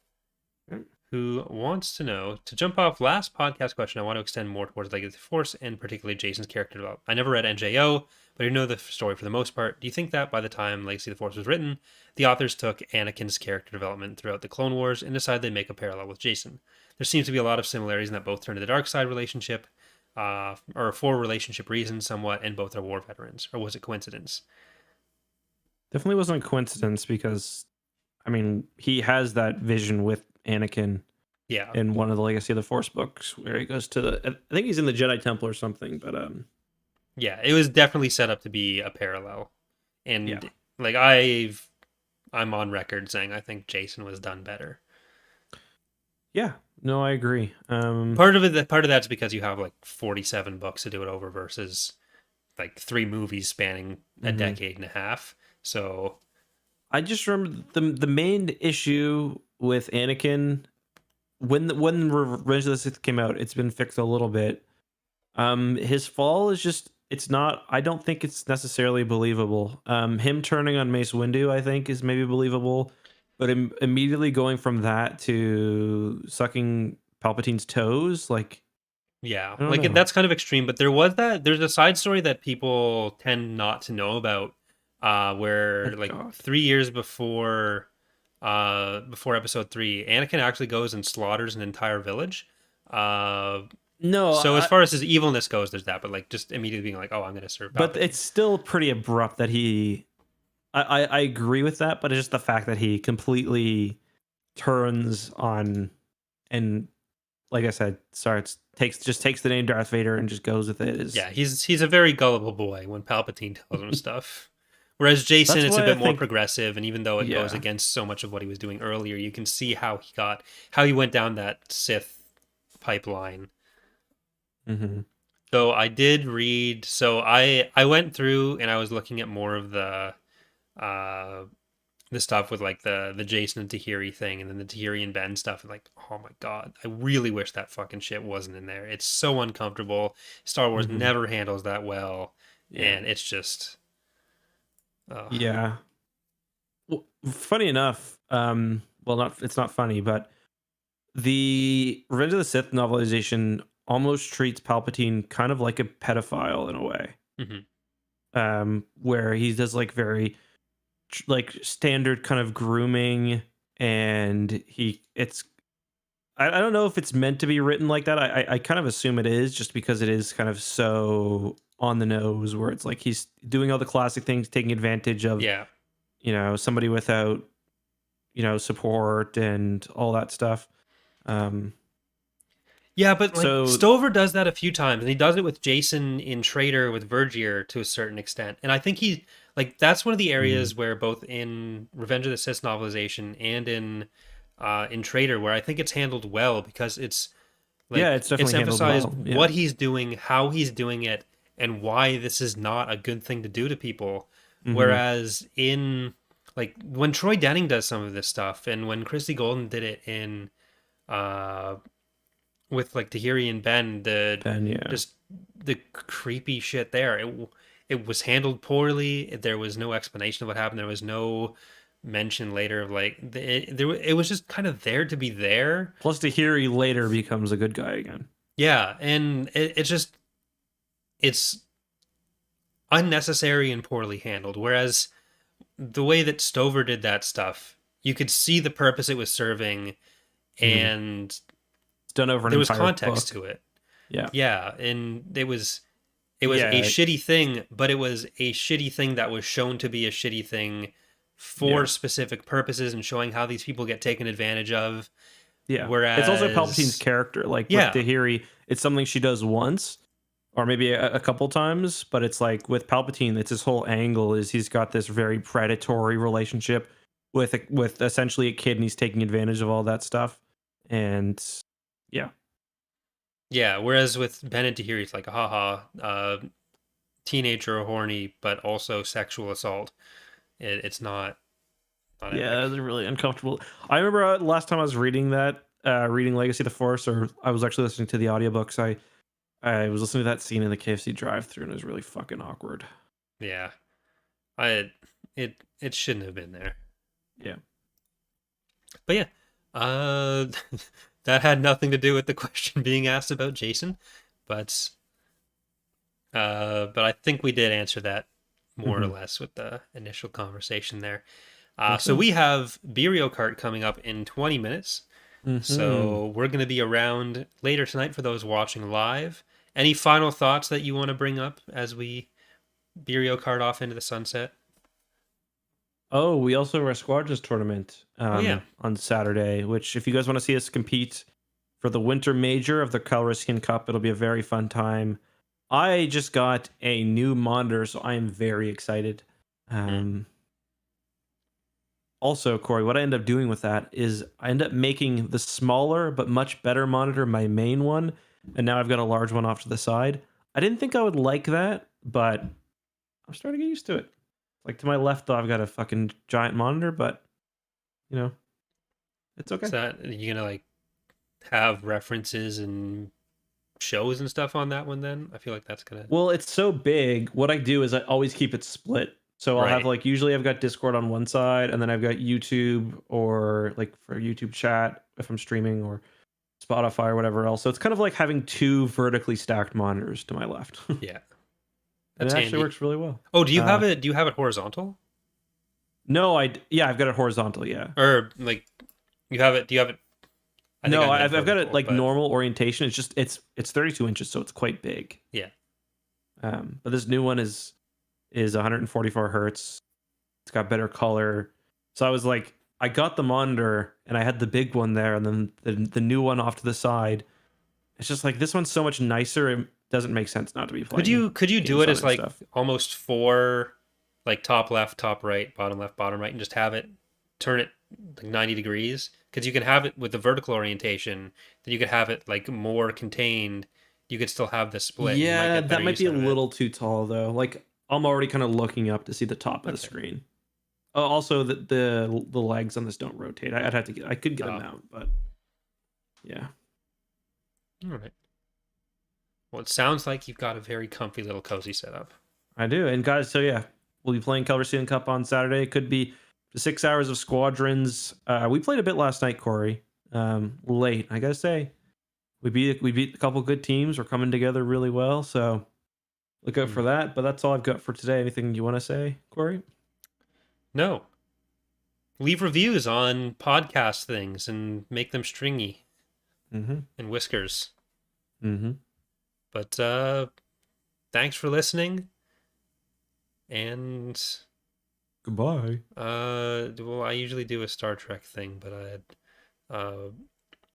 who wants to know, to jump off last podcast question, I want to extend more towards Legacy of the Force and particularly Jason's character development. I never read NJO, but I know the story for the most part. Do you think that by the time Legacy of the Force was written, the authors took Anakin's character development throughout the Clone Wars and decided they'd make a parallel with Jason? There seems to be a lot of similarities in that both turn to the dark side relationship. or for relationship reasons somewhat, and both are war veterans. Or was it coincidence? Definitely wasn't a coincidence because, I mean, he has that vision with Anakin Yeah. in one of the Legacy of the Force books where he goes to I think he's in the Jedi Temple or something, but Yeah, it was definitely set up to be a parallel. And yeah. like I'm on record saying I think Jason was done better. Yeah, no, I agree. Part of that's because you have like 47 books to do it over versus like 3 movies spanning a decade and a half. So I just remember the main issue with Anakin when Revenge of the Sith came out, it's been fixed a little bit. His fall is just, it's not, I don't think it's necessarily believable. Him turning on Mace Windu, I think, is maybe believable, but immediately going from that to sucking Palpatine's toes, like, yeah, I don't like know. that's kind of extreme, but there's a side story that people tend not to know about, where Oh, like God. 3 years before episode 3, Anakin actually goes and slaughters an entire village. No, So as far as his evilness goes, there's that, but like just immediately being like, oh, I'm gonna serve but Palpatine. it's still pretty abrupt that he. I agree with that, but it's just the fact that he completely turns on, and like I said, takes the name Darth Vader and just goes with it. Yeah, he's a very gullible boy when Palpatine tells him stuff. Whereas Jason, That's it's a why I bit more think, progressive, and even though it goes yeah. against so much of what he was doing earlier, you can see how he went down that Sith pipeline. Mm-hmm. So I did read. So I went through and I was looking at more of the stuff with like the Jason and Tahiri thing, and then the Tahiri and Ben stuff, and like, oh my god, I really wish that fucking shit wasn't in there. It's so uncomfortable. Star Wars Mm-hmm. never handles that well, Yeah. and it's just, Yeah. Well, funny enough, it's not funny, but the Revenge of the Sith novelization almost treats Palpatine kind of like a pedophile in a way. Where he does like very like standard kind of grooming, and I don't know if it's meant to be written like that. I kind of assume it is, just because it is kind of so on the nose, where it's like he's doing all the classic things, taking advantage of, yeah. somebody without, support and all that stuff. Yeah, but like So Stover does that a few times, and he does it with Jason in Traitor with Vergier to a certain extent. And I think that's one of the areas where both in Revenge of the Sith novelization and in Traitor, where I think it's handled well, because it's like, yeah, it's definitely handled emphasized well. Yeah. what he's doing, how he's doing it, and why this is not a good thing to do to people. Whereas in like when Troy Denning does some of this stuff, and when Christy Golden did it in with like Tahiri and Ben, just the creepy shit there. It was handled poorly. There was no explanation of what happened. There was no mention later of like it was just kind of there to be there. Plus, Tahiri later becomes a good guy again. Yeah, and it's unnecessary and poorly handled. Whereas the way that Stover did that stuff, you could see the purpose it was serving, and It's done over an there was entire context book. to it. Yeah. Yeah, and it was a Yeah. shitty thing, but it was a shitty thing that was shown to be a shitty thing for specific purposes, and showing how these people get taken advantage of. Yeah. Whereas It's also Palpatine's character. Like with Tahiri, it's something she does once or maybe a couple times, but it's like with Palpatine, it's his whole angle is he's got this very predatory relationship with essentially a kid, and he's taking advantage of all that stuff. And yeah. Yeah, whereas with Ben and Tahiri, it's like, haha, teenager or horny, but also sexual assault. It's not Yeah, epic. they're really uncomfortable. I remember last time I was reading reading Legacy of the Force, or I was actually listening to the audiobooks. I was listening to that scene in the KFC drive-thru, and it was really fucking awkward. Yeah, it shouldn't have been there. Yeah, but yeah, that had nothing to do with the question being asked about Jason, but I think we did answer that more or less with the initial conversation there. So we have Beerio Kart coming up in 20 minutes. So we're going to be around later tonight for those watching live, Any final thoughts that you want to bring up as we Beerio card off into the sunset? Oh, we also have our Squadrons tournament Oh yeah. on Saturday, which if you guys want to see us compete for the Winter Major of the Calrissian Cup, it'll be a very fun time. I just got a new monitor, so I am very excited. Also, Corey, what I end up doing with that is I end up making the smaller but much better monitor my main one, and now I've got a large one off to the side. I didn't think I would like that, but I'm starting to get used to it. Like to my left, though, I've got a fucking giant monitor, but you know, it's okay. Is that you gonna like have references and shows and stuff on that one? Then I feel like that's gonna. Well, it's so big. What I do is I always keep it split. So I'll have Right. like usually I've got Discord on one side, and then I've got YouTube or like for YouTube chat if I'm streaming or Spotify or whatever else. So it's kind of like having two vertically stacked monitors to my left. Yeah. And That's it handy. actually works really well. Oh, do you have it? Do you have it horizontal? No, yeah, I've got it horizontal. Yeah. Or like you have it? Do you have it? I think No, I meant I've got it vertical, like but- normal orientation. It's just it's 32 inches, so it's quite big. Yeah. But this new one is 144 hertz. It's got better color. So I was like, I got the monitor and I had the big one there, and then the new one off to the side. It's just like this one's so much nicer. It doesn't make sense not to be playing. Could you do games it on as like stuff. almost 4, like top left, top right, bottom left, bottom right, and just have it turn it like 90 degrees? Because you can have it with the vertical orientation, then you could have it like more contained. You could still have the split. You Yeah, get that better might use be a out of it. little too tall though. Like I'm already kind of looking up to see the top of the Okay. screen. Oh, also the legs on this don't rotate. I could get a mount, but yeah. All right. Well, it sounds like you've got a very comfy little cozy setup. I do. And guys, so yeah, we'll be playing Calrissian Cup on Saturday. It could be 6 hours of Squadrons. We played a bit last night, Corey. Late, I gotta say. We beat a couple good teams. We're coming together really well. So look out for that. But that's all I've got for today. Anything you want to say, Corey? No. Leave reviews on podcast things and make them stringy and whiskers. But thanks for listening. And goodbye. well, I usually do a Star Trek thing, but